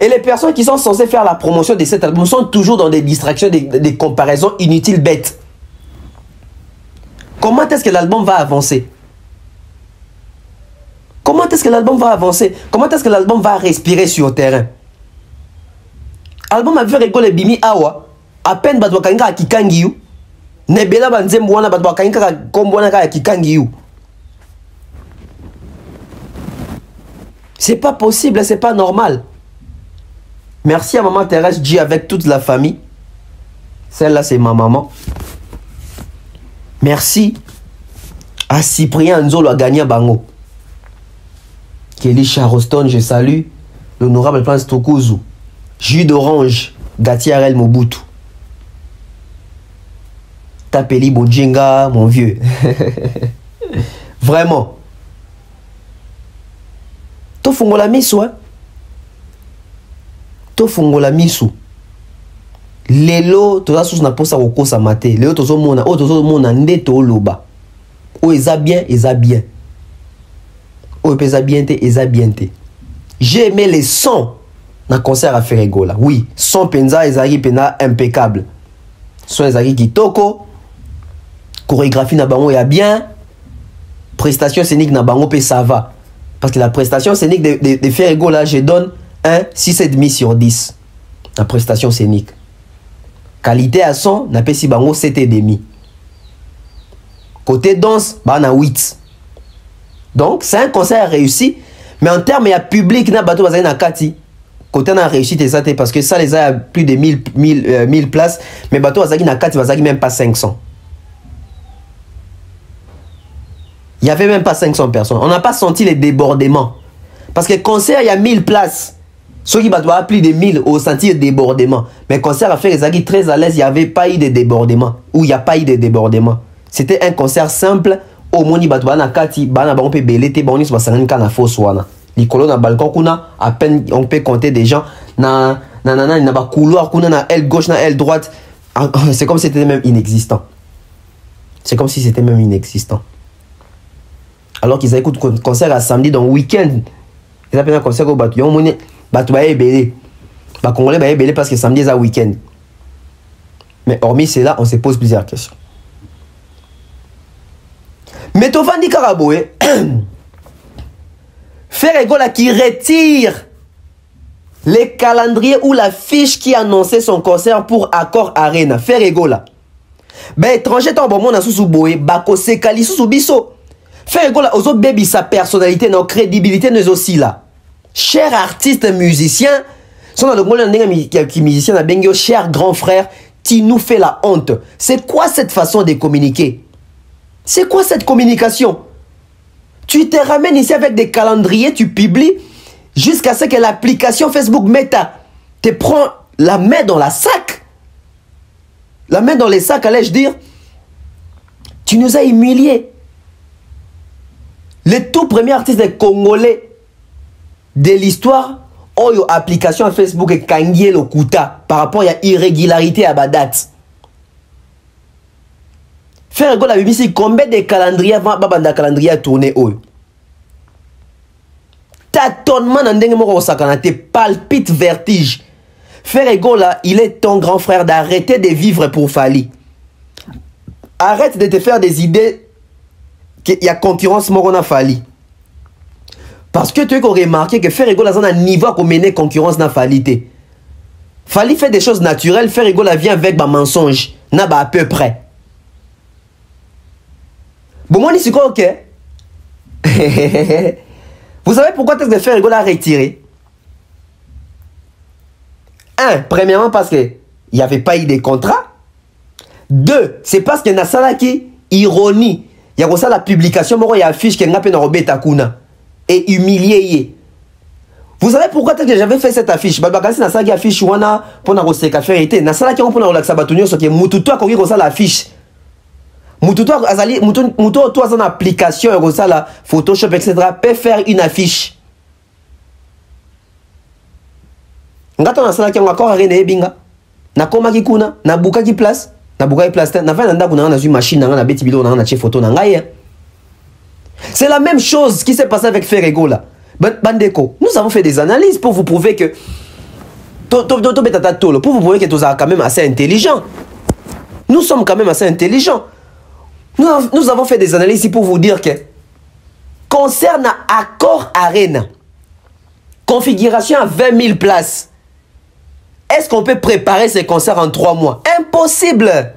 Et les personnes qui sont censées faire la promotion de cet album sont toujours dans des distractions, des comparaisons inutiles, bêtes. comment est-ce que l'album va avancer? Comment est-ce que l'album va avancer? Comment est-ce que l'album va respirer sur le terrain? L'album a fait rigoler Bimi Awa. À peine Batwa Kanga Kikangiyu. Nebela Banzemwana Batwa Kanga Kombwana Kikangiyu. C'est pas possible, c'est pas normal. Merci à maman Thérèse G avec toute la famille. Celle-là, c'est ma maman. Merci à Cyprien Nzolo à Gagna Bango. Kelly Charoston, je salue. L'honorable Prince Tokuzu. Jus d'orange, Gatiarel Mobutu. Tapeli Bodjenga, mon vieux. Vraiment. To fungola misu, hein? To fungola misu. Lelo, toza sous na posa oko sa mate. Lelo tozo mona nde to loba. O eza bien, eza bien. O eza bien te, eza bien te. J'ai aimé les sons na concert à Ferregola. Oui, son penza ezaki pena impeccable. Son ezaki kitoko. Chorégraphie na bango ya bien. Prestation scénique na bango pe ça va. Parce que la prestation scénique de Ferregola, je donne un 6,5 sur 10. La prestation scénique. Qualité à son, na pe si bango 7,5. Côté danse, bah na 8. Donc, c'est un concert réussi. Mais en termes, il y a public na bateau bazali na kati. Côté on a réussi ça parce que ça les a plus de 1000 places. Mais bateau bazali na kati bazali même pas 500. Il n'y avait même pas 500 personnes. On n'a pas senti les débordements. Parce que concert, il y a 1000 places. Ceux qui battent plus de 1000 au senti le débordement. Mais concert a fait les aguilles très à l'aise, il n'y avait pas eu de débordement. Ou il n'y a pas eu de débordement. C'était un concert simple. Au moni batwa na kati, bana ba on peut belete, ba on is basangani kana fausse wana. Licolo na balcon kuna, à peine on peut compter des gens. Na ba couloir kuna na aile gauche, na aile droite. C'est comme si c'était même inexistant. C'est comme si c'était même inexistant. Alors qu'ils écoutent concert à samedi dans le week-end. Ils appellent un concert au bateau. Ils ont monnaie, bateau ba belé. Ba congolais ba belé parce que samedi c'est un week-end. Mais hormis cela, on se pose plusieurs questions. Mais Tovandi Karaboué, Ferregola qui retire les calendriers ou la fiche qui annonçait son concert pour Accor Arena. Ferregola. Ben étranger tant bon monde a sous boé, bako sekali sous biso. Ferregola ozo baby sa personnalité, notre crédibilité nous aussi là. Chers artistes musiciens, sont dans le monde qui musicien à Bengio, cher grand frère, tu nous fais la honte. C'est quoi cette façon de communiquer? C'est quoi cette communication? Tu te ramènes ici avec des calendriers, tu publies jusqu'à ce que l'application Facebook Meta te prend la main dans la sac. La main dans les sacs, allais-je dire. Tu nous as humiliés. Les tout premiers artistes congolais de l'histoire ont une application Facebook et Kangié le Kuta par rapport à l'irrégularité à Badat. Ferregola la BBC, combien de calendriers avant Babanda calendrier à tourner haut? Tâtonnement dans le mot te palpite vertige. Ferregola, il est ton grand frère d'arrêter de vivre pour Fali. Arrête de te faire des idées qu'il y a concurrence Morona Fali. Parce que tu as remarqué que Ferregola a un niveau pour mener concurrence dans Fali. Fali fait des choses naturelles, Ferregola vient avec un mensonge. N'a pas à peu près. Bon, moi, je ok. Vous savez pourquoi est-ce que Ferregola a retiré? Un, premièrement, parce qu'il n'y avait pas eu de contrat. Deux, c'est parce que Nassala qui ironie. Il y a aussi la publication, il y a affiche qui n'a Takuna et humilié. Vous savez pourquoi est-ce que j'avais fait cette affiche? Parce que Nassala qui affiche wana pour na roseka faire Nassala qui on pour na relaxa batunyo so que mututo a koki ça l'affiche. Mututo azali mututo toi son application et ça la Photoshop etc. peut faire une affiche. Ngato Nassala qui on encore arena ebinga. Na koma ki kuna na buka ki place. Na buka ki place na va nda kuna na une machine na beti bilo na che photo na ngai. C'est la même chose qui s'est passé avec Ferregola. Bandeko, nous avons fait des analyses pour vous prouver que pour vous prouver que tu es quand même assez intelligent. Nous sommes quand même assez intelligents. Nous avons fait des analyses ici pour vous dire que concernant Accor Arena, configuration à 20 000 places, est-ce qu'on peut préparer ces concerts en 3 mois? Impossible.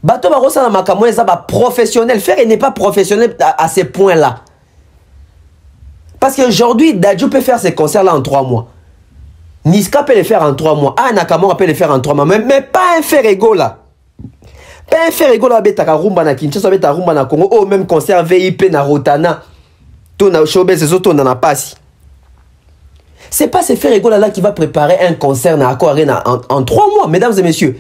Bato Barossa Makamou est professionnel. Faire n'est pas professionnel à ces points-là. Parce qu'aujourd'hui, Dadju peut faire ces concerts-là en 3 mois. Niska peut les faire en 3 mois. Ah, Nakamura peut les faire en 3 mois. Mais pas un Ferrego là. Pas un Ferrego là, Betaka Rumba na Kinshasa, Betaka Rumba na Congo. Oh, même concert VIP na Rotana. Tona Showbiz, c'est autres, on n'en a pas si. C'est pas ce Ferrego là qui va préparer un concert na Accor Arena en 3 mois, mesdames et messieurs.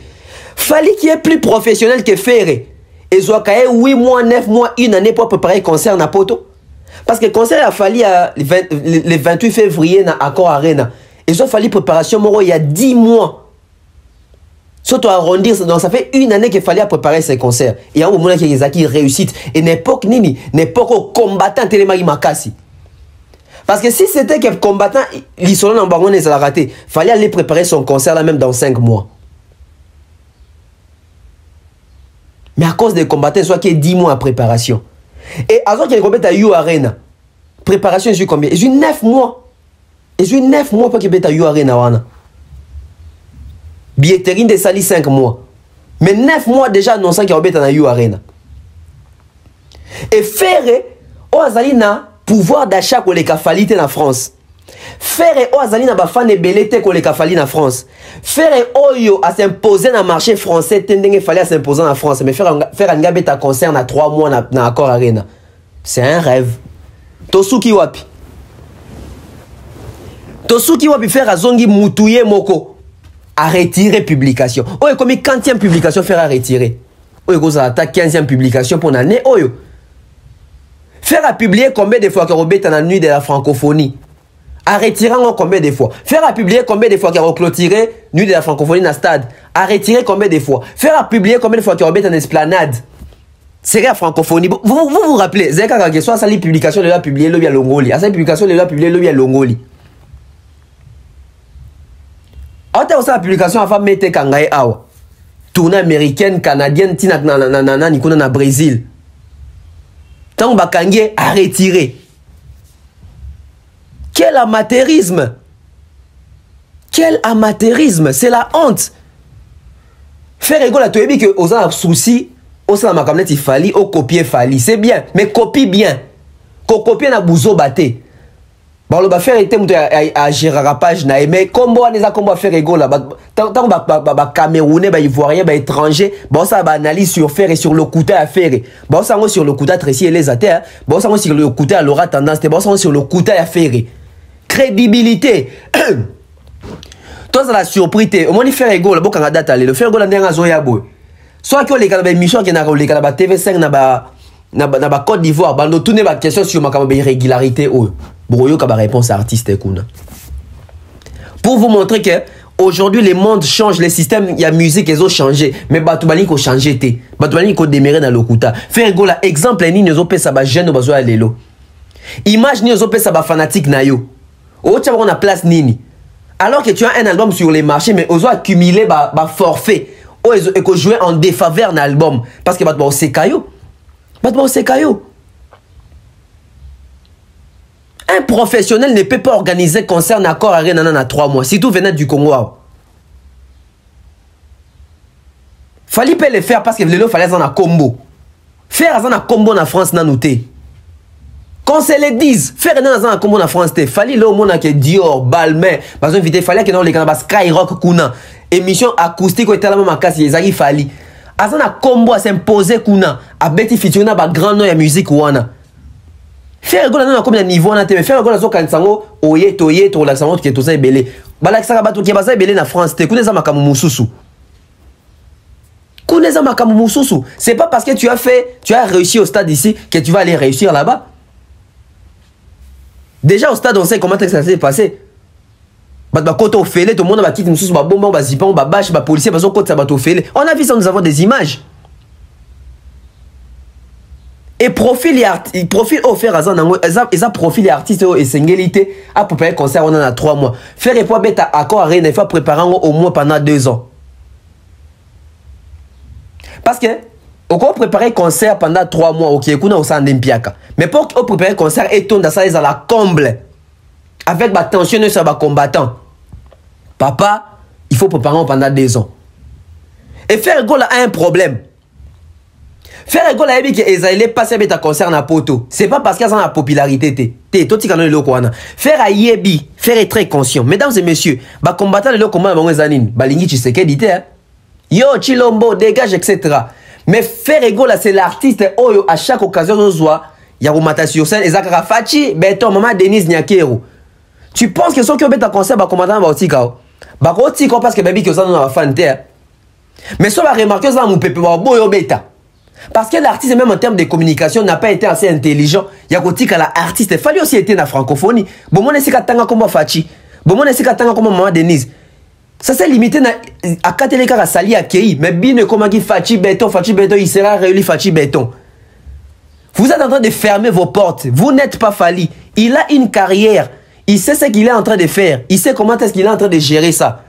Fallait qu'il y ait plus professionnel que Ferré. Et Zouakaye, 8 mois, 9 mois, 1 année pour préparer un concert na Poto. Parce que le concert a fallu le 28 février na Accor Arena. Et ça a fallu préparation moro il y a 10 mois. Surtout arrondir, donc ça fait 1 année qu'il fallait préparer ces concerts. Et il y a un moment qui a réussite. Et n'époque nini, n'époque au combattant Télémari Makasi. Parce que si c'était que combattant, l'Isolon en Baron les a raté, il fallait aller préparer son concert là même dans 5 mois. Mais à cause des combattants, soit qu'il y ait 10 mois à préparation. Et à ce qu'il y a combien à You Arena, préparation, j'ai combien? J'ai 9 mois. Et j'ai 9 mois pour qu'il y ait à You Arena. Billetterie de sali 5 mois. Mais 9 mois déjà annoncé qu'il y a à You Arena. Et faire, au Azalina, pouvoir d'achat qu'on les cafalité en France. Faire au Azalina, bafan de belete qu'on les cafalité en France. Faire oyo à s'imposer dans le marché français, tending il fallait s'imposer en France. Mais faire un gars bêta concert à 3 mois dans Accor Arena. C'est un rêve. Tosuki wapi. Tosuki wapi faire à zongi moutouye moko. À retirer publication. Oyo comme 40e publication faire à retirer. Oyo vous attaque 15e publication pour l'année. Oyo. Faire à publier combien de fois qu'il y a dans la nuit de la francophonie. À retirer combien de fois. Faire à publier combien de fois qu'il y a clôturé nuit de la francophonie dans le stade. À retirer combien de fois. Faire à publier combien de fois qu'il y a dans l'esplanade. C'est la francophonie. Vous rappelez, Zeka Kageso a sali publication de la publier le via Longoli. A sali publication de la publier le via Longoli. On a aussi la publication avant de mettre Kangae Awa. Tournée américaine, canadienne, tina nikuna na Brésil. Tant Bakangé a retiré. Quel amateurisme! Quel amateurisme! C'est la honte! Faire rigolo, tu as dit que aux un souci, au sein de ma caméra, il fallait, au copier fallait. C'est bien, mais copie bien. Copier na bouzo baté. Bon, le faire était à Gérard Page, mais comme on a comme faire rigolo, tant Camerounais, Ivoirien, étranger, bon ça analyse sur faire et sur le coût à faire. Bon ça sur le coût à Tracy et les athées, bon ça sur le coût à Laura Tendance, bon ça sur le coût à faire. Crédibilité. Toi ça la surprise. Au moins il fait rigolo, bon quand date aller, le faire rigolo dans un zoyabo. Soit que les gars émission qui na les gars TV5 na ba Côte d'Ivoire, bando tourner ba question sur ma irrégularité oh. Broyo ka ba réponse artiste kuna. Pour vous montrer que aujourd'hui les mondes changent, les systèmes, il y a musique ils ont changé, mais batubali ko changer té. Batubali ko démérer dans le kuta. Faire rigolo exemple ni nous opé ça ba jeune bazo ya lelo. Image ni nous opé ça ba fanatique na yo. Oh tu on a place nini. Alors que tu as un album sur les marchés mais ozo accumuler ba forfait. Oh et que jouer en défaveur d'un album parce que batba c'est caillou. Batba c'est caillou. Un professionnel ne peut pas organiser concert en Accor Arena dans 3 mois. Si tout venait du Congo. Fallait pas le faire parce que le fallait en combo. Faire un combo en France n'a noté. Quand c'est les 10, faire un combo en France, fallait le monde qui Dior, Balmain, parce qu'il fallait que dans les canaux Skyrock Kuna, émission acoustique ou tellement ma casse, il fallait. Azana combo à s'imposer Kuna, à Betty Fitiona, ba grand nom de musique ouana. Faire rigolo dans combien de niveau na te faire rigolo zo kansango oye toye to la sango qui tout ça belé bala saka bato ki baza belé na France te kuneza makamu mususu kuneza makamu mususu c'est pas parce que tu as réussi au stade ici que tu vas aller réussir là-bas. Déjà au stade on sait comment ça s'est passé. Ba koto félé tout le monde va quitter mususu ba bomba ba zipan ba bâche ba policier ba zo koto ça bato félé. On a vu ça, nous avons des images. Et profil offert à ça profil et artiste et singélité à préparer concert on en a 3 mois. Faire et pour bêta Accor Arena il faut préparer au moins pendant 2 ans. Parce que on préparer concert pendant 3 mois, ok, kuna au sein d'Impiaka. Mais pour préparer concert et ton dans ça ils à la comble avec la tension sur les combattants. Papa, il faut préparer pendant 2 ans. Et faire Gola a un problème. Faire Gola a dit que Ezaïle passe avec ta concert na poto. C'est pas parce qu'il y a la popularité. Tout ce qu'on a le Kouana. Faire Ayebi, faire être très conscient. Mesdames et messieurs, bah combattant le combat à Zanin, balingi tu sais qu'elle dit, yo Chilombo dégage etc. Mais faire Gola c'est l'artiste oyo à chaque occasion on voit il y a Romata sur scène Ezakara Fachi, Beton maman Denise Nyakero. Tu penses que ceux qui ont fait un concert bah combattant bah aussi kao. Bah aussi parce que baby que ça nous a fan terre. Mais ça va remarquer ça mon pépé bah boyo bêta. Parce que l'artiste, même en termes de communication, n'a pas été assez intelligent. Il y a côté que l'artiste, il fallait aussi être dans la francophonie. Bon, moi, je sais qu'attendre comme Fachi. Bon, moi, je sais qu'attendre comme Maman Denise. Ça s'est limité à 4 les cas à Sali à Kei. Mais bien, comme dit Fachi Béton, il sera réuni Fachi Béton. Vous êtes en train de fermer vos portes. Vous n'êtes pas Fali. Il a une carrière. Il sait ce qu'il est en train de faire. Il sait comment est-ce qu'il est en train de gérer ça.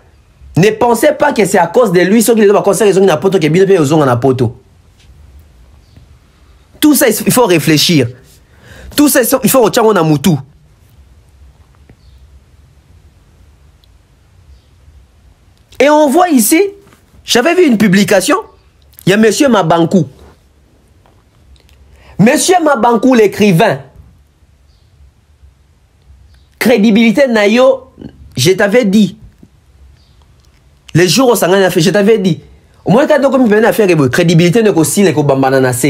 Ne pensez pas que c'est à cause de lui, ceux qui ont conseillé ils ont une poto qui est bien payé aux en poto. Tout ça, il faut réfléchir. Tout ça, il faut retenir en moutou. Et on voit ici, j'avais vu une publication, il y a Monsieur Mabankou. Monsieur Mabankou, l'écrivain. Crédibilité Nayo, je t'avais dit. Les jours où ça a fait, je t'avais dit. Au moins, quand on a fait crédibilité, ne aussi les Kobambananase.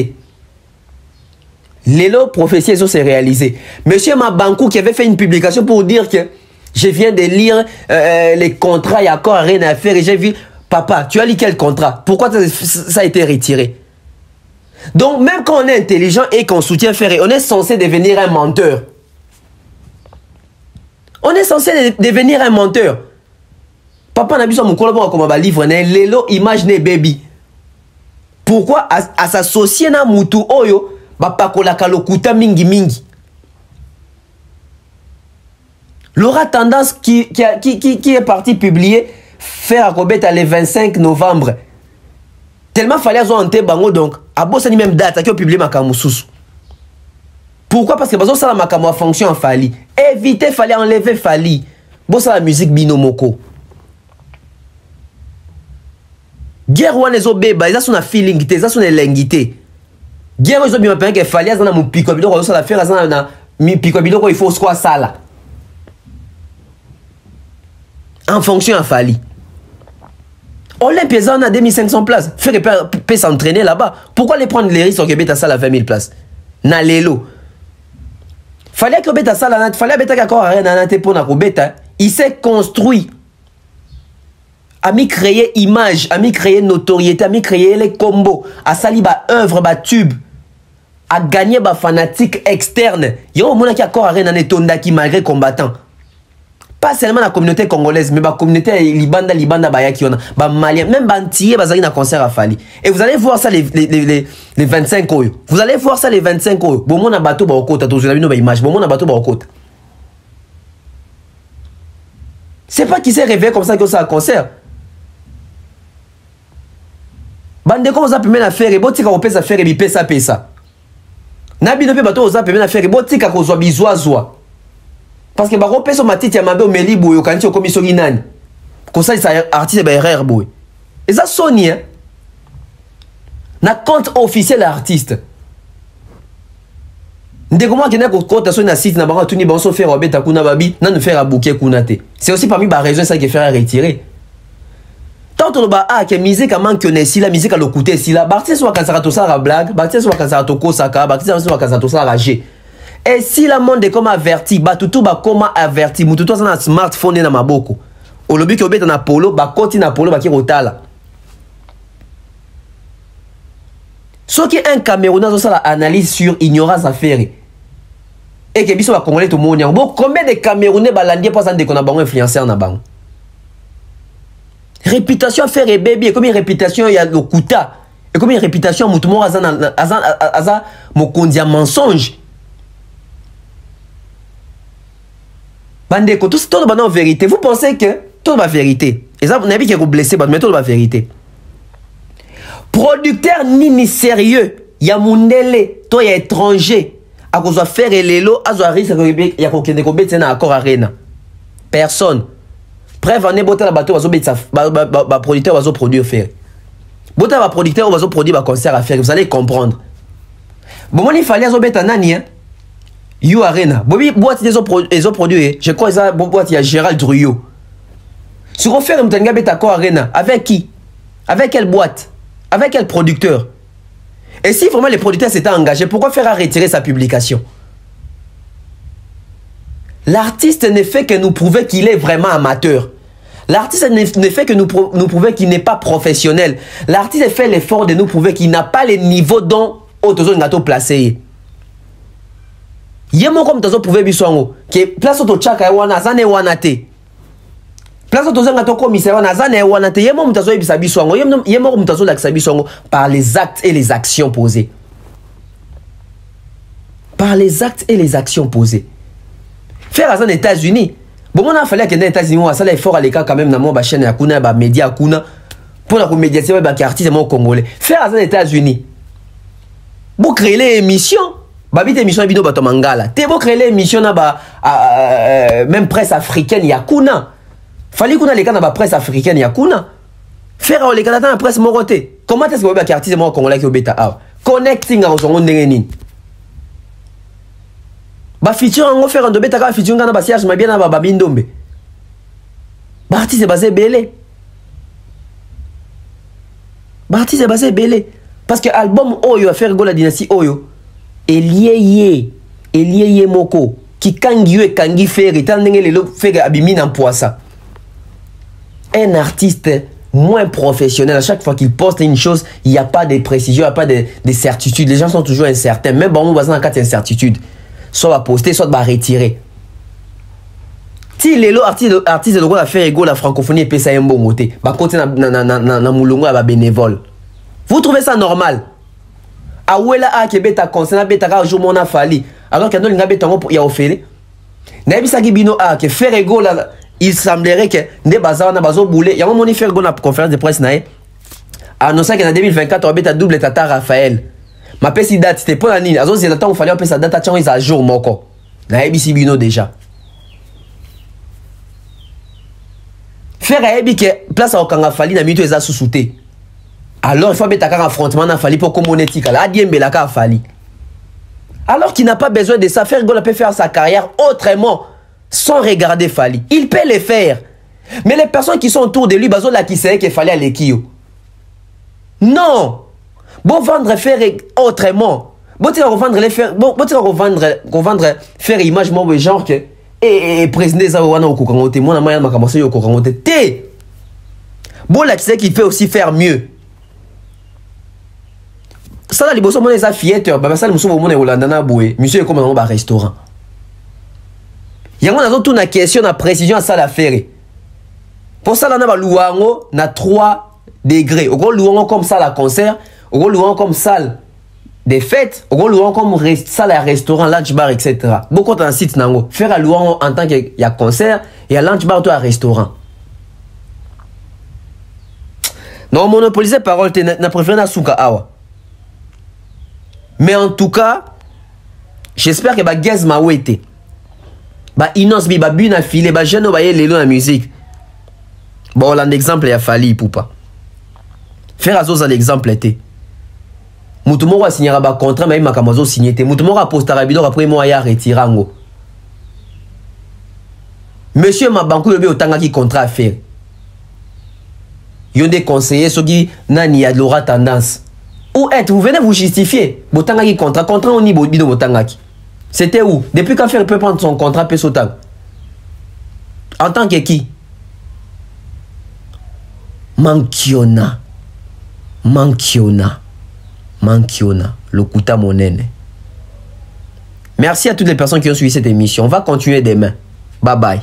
L'élo prophétie s'est réalisé. Monsieur Mabankou qui avait fait une publication pour dire que je viens de lire les contrats, il n'y a encore rien à faire. Et j'ai vu, papa, tu as lu quel contrat? Pourquoi ça a été retiré? Donc même quand on est intelligent et qu'on soutient Ferré, on est censé devenir un menteur. On est censé devenir un menteur. Papa n'a pas besoin de mon collaborateur comme un livre, l'élo image ne baby. Pourquoi à s'associer à Moutou Oyo? L'aura tendance qui est parti publier faire à Kobeta le 25 novembre. Tellement fallait avoir un bango donc à bossa ni même date qui a publié Makamususu. Pourquoi? Parce que bazo ça la Makamu a fonction en Fali. Éviter fallait enlever Fali. Bossa la musique binomoko. Guerre one les obeba, ils ont un feeling, ils ont une lengité. Guerre ils ont bien pensé que Fali a un pico biloko ça la faire ça mi pico biloko il faut quoi ça là. En fonction à Fali. Olympia on a 2500 places. Faire peut s'entraîner là-bas. Pourquoi les prendre les risques au Québec à ça à 20 000 places? Na lelo. Fallait que Beta ça là, fallait Beta encore rien na te pour na Beta. Il s'est construit. A mis créer image, a mis créer notoriété, a mis créer les combos, a sali ba œuvre, ba tube, a gagné ba fanatique externe. Yo mona qui encore rien na tonda qui malgré combattant. Pas seulement la communauté congolaise, mais la communauté libanda baya qui on a, ba malien, même bantier bazali na concert à Fali. Et vous allez voir ça les 25 euros. Vous allez voir ça les 25 euros. Bon mon bateau ba okota, to zona bino ba image, bon mon bateau ba okota. C'est pas qui s'est réveillé comme ça que ça a concert. Bande ko za pemena faire botika ko pesa faire bi pesa pesa. Na bino pe bato za pemena faire botika ko zo bizwazwa. Parce que bako pesa matiti ya mabe o meli boyo kanti o komiso nani. Ko ça artiste ba erreur boy. Et ça soni hein. Na compte officiel artiste. Ndeko moi kena ko compte sur na site na bango tuni banso faire obeta kuna babi na nous faire abouker kuna te. C'est aussi parmi ba raison ça qui faire retirer. Tant on va que musique a manqué si la musique a le coûté si la partie soit quand ça to ça la blague, partie soit quand ça to ko saka, partie soit quand ça to ça la G. Et si la monde est comme averti, ba tout ba comme averti, mutu to ça na smartphone na maboko. Au lobby que obeta na polo, ba koti na polo ba ki rotala. Ce qui est un Camerounais ça la analyse sur ignorance affaire. Et que biso ba congolais tout monde. Bon combien de Camerounais ba landier pas ça de qu'on a bon influenceur na bango. Réputation faire et bébé et comme une réputation il y a le kuta et comme une réputation moutoumor aza mokondia mensonge bande ko tout le monde en vérité vous pensez que tout la vérité et ça vous n'avez qui vous blessé mais tout la vérité producteur nini sérieux ya mundele to ya étranger akozwa faire elelo azwa risque ya kokende kobetisa na accord arena personne preuve ane botala bato bazobetisa ba producteur bazoproduire faire botala ba producteur bazoproduire ba concert à faire vous allez comprendre bon il fallait azobeta nani hein You Arena bobi boîte des autres produits je crois ça boîte il y a Gérald Druyot sur faire mtanga beta accord arena avec qui avec quelle boîte avec quel producteur? Et si vraiment les producteurs s'étaient engagés, pourquoi faire retirer sa publication? L'artiste ne fait que nous prouver qu'il est vraiment amateur. L'artiste ne fait que nous prouver qu'il n'est pas professionnel. L'artiste fait l'effort de nous prouver qu'il n'a pas les niveaux dont Otozo Ngato placé. Yemo comme Tozo prouver biswango que place auto chaka wana zane wana te. Place Otozo Ngato commissaire wana zane wana te. Yemo mutazo ebisa biswango. Yemo mutazo lakisa biswango par les actes et les actions posées. Par les actes et les actions posées. Faire ça aux États-Unis. Bon, on a fallu que les États-Unis on a fait l'effort à l'écart quand même dans mon chaîne à Kuna, bah média à Kuna pour la médiation bah qui artiste mon congolais. Faire ça aux États-Unis. Vous créez l'émission. Bah vite émission bino bato mangala. Te vous créez l'émission na ba même presse africaine ya Kuna. Fallait qu'on a les gars dans la presse africaine ya Kuna. Faire les gars dans la presse moroté. Comment est-ce que vous avez artiste mon congolais qui au bêta ah connecting à son ndengeni. Ba feature on faire un de bêta ka feature ngana ba siage ma bien na ba bindombe. Ba artiste basé belé. Ba artiste basé belé parce que album Oyo a faire go la dynastie Oyo. Elieye moko qui kangi e kangi faire et tant ngele faire abimi na poissa. Un artiste moins professionnel, à chaque fois qu'il poste une chose, il n'y a pas de précision, il n'y a pas de certitude. Les gens sont toujours incertains. Même bon, on va dans quatre incertitudes. Soit va poster, soit va retirer. Si les artistes de quoi faire égaux la francophonie et ça un bon côté, bah côté na moulongo à bénévole. Vous trouvez ça normal? Awela a kebeta concernant beta ka jour mon afali. Alors que nous ngabeta ngo ya ofele. Na bisa kibino a que faire égaux là, il semblerait que ne bazar na bazo boulé. Ya mon faire égaux na conférence de presse na annoncer que en 2024 on beta double tata Raphaël. Ma pesi date c'était pour la nini. Azo c'est le temps où fallait on sa date à ils à jour moko. Na ebisi bino déjà. Faire ebi que place au kanga fali na mito eza sous-souté. Alors il faut mettre un affrontement dans Fali pour commonétique. Alors qu'il n'a pas besoin de ça, faire peut faire sa carrière autrement sans regarder Fali. Il peut le faire. Mais les personnes qui sont autour de lui, bazo là qui sait qu'il fallait aller Kyo. Non. Bon vendre faire autrement. Bon tu revendre les faire. Bon tu revendre faire image moi genre que et président ça wana au kokangote. Moi na moyen ma commencer au kokangote. T. Bon là qui sait qu'il fait aussi faire mieux. Ça là les bossons mon les affietteurs bah ça les bossons mon Hollanda boué monsieur comme dans un restaurant yango nazo tout na question na précision à ça l'affaire pour ça là na ba louango na 3 degrés au gros louango comme ça la concert au gros louango comme salle des fêtes au gros louango comme salle à restaurant lunch bar etc. beaucoup dans site nango faire à louango en tant que y a concert et à lunch bar toi à restaurant non monopoliser parole na préféré na souka awa. Mais en tout cas, j'espère que Gaz m'a ouété. Inos bi bien affilé, jeune ba lelo la musique. Bon, là un exemple il a fallu poupa. Faire azos l'exemple était. Mutumo wa signer ba contrat mais makamazo signé té. Mutumo ra postara bidon après moi ya retirango. Monsieur Mabankou yobe otanga ki contrat à faire. Yon des conseillers ceux qui nani a de l'aura tendance. Où êtes vous venez vous justifier. Botangaki contrat on y bino botangaki. C'était où? Depuis quand faire peut prendre son contrat peut sauter. En tant que qui? Mankiona. Lokuta monene. Merci à toutes les personnes qui ont suivi cette émission. On va continuer demain. Bye bye.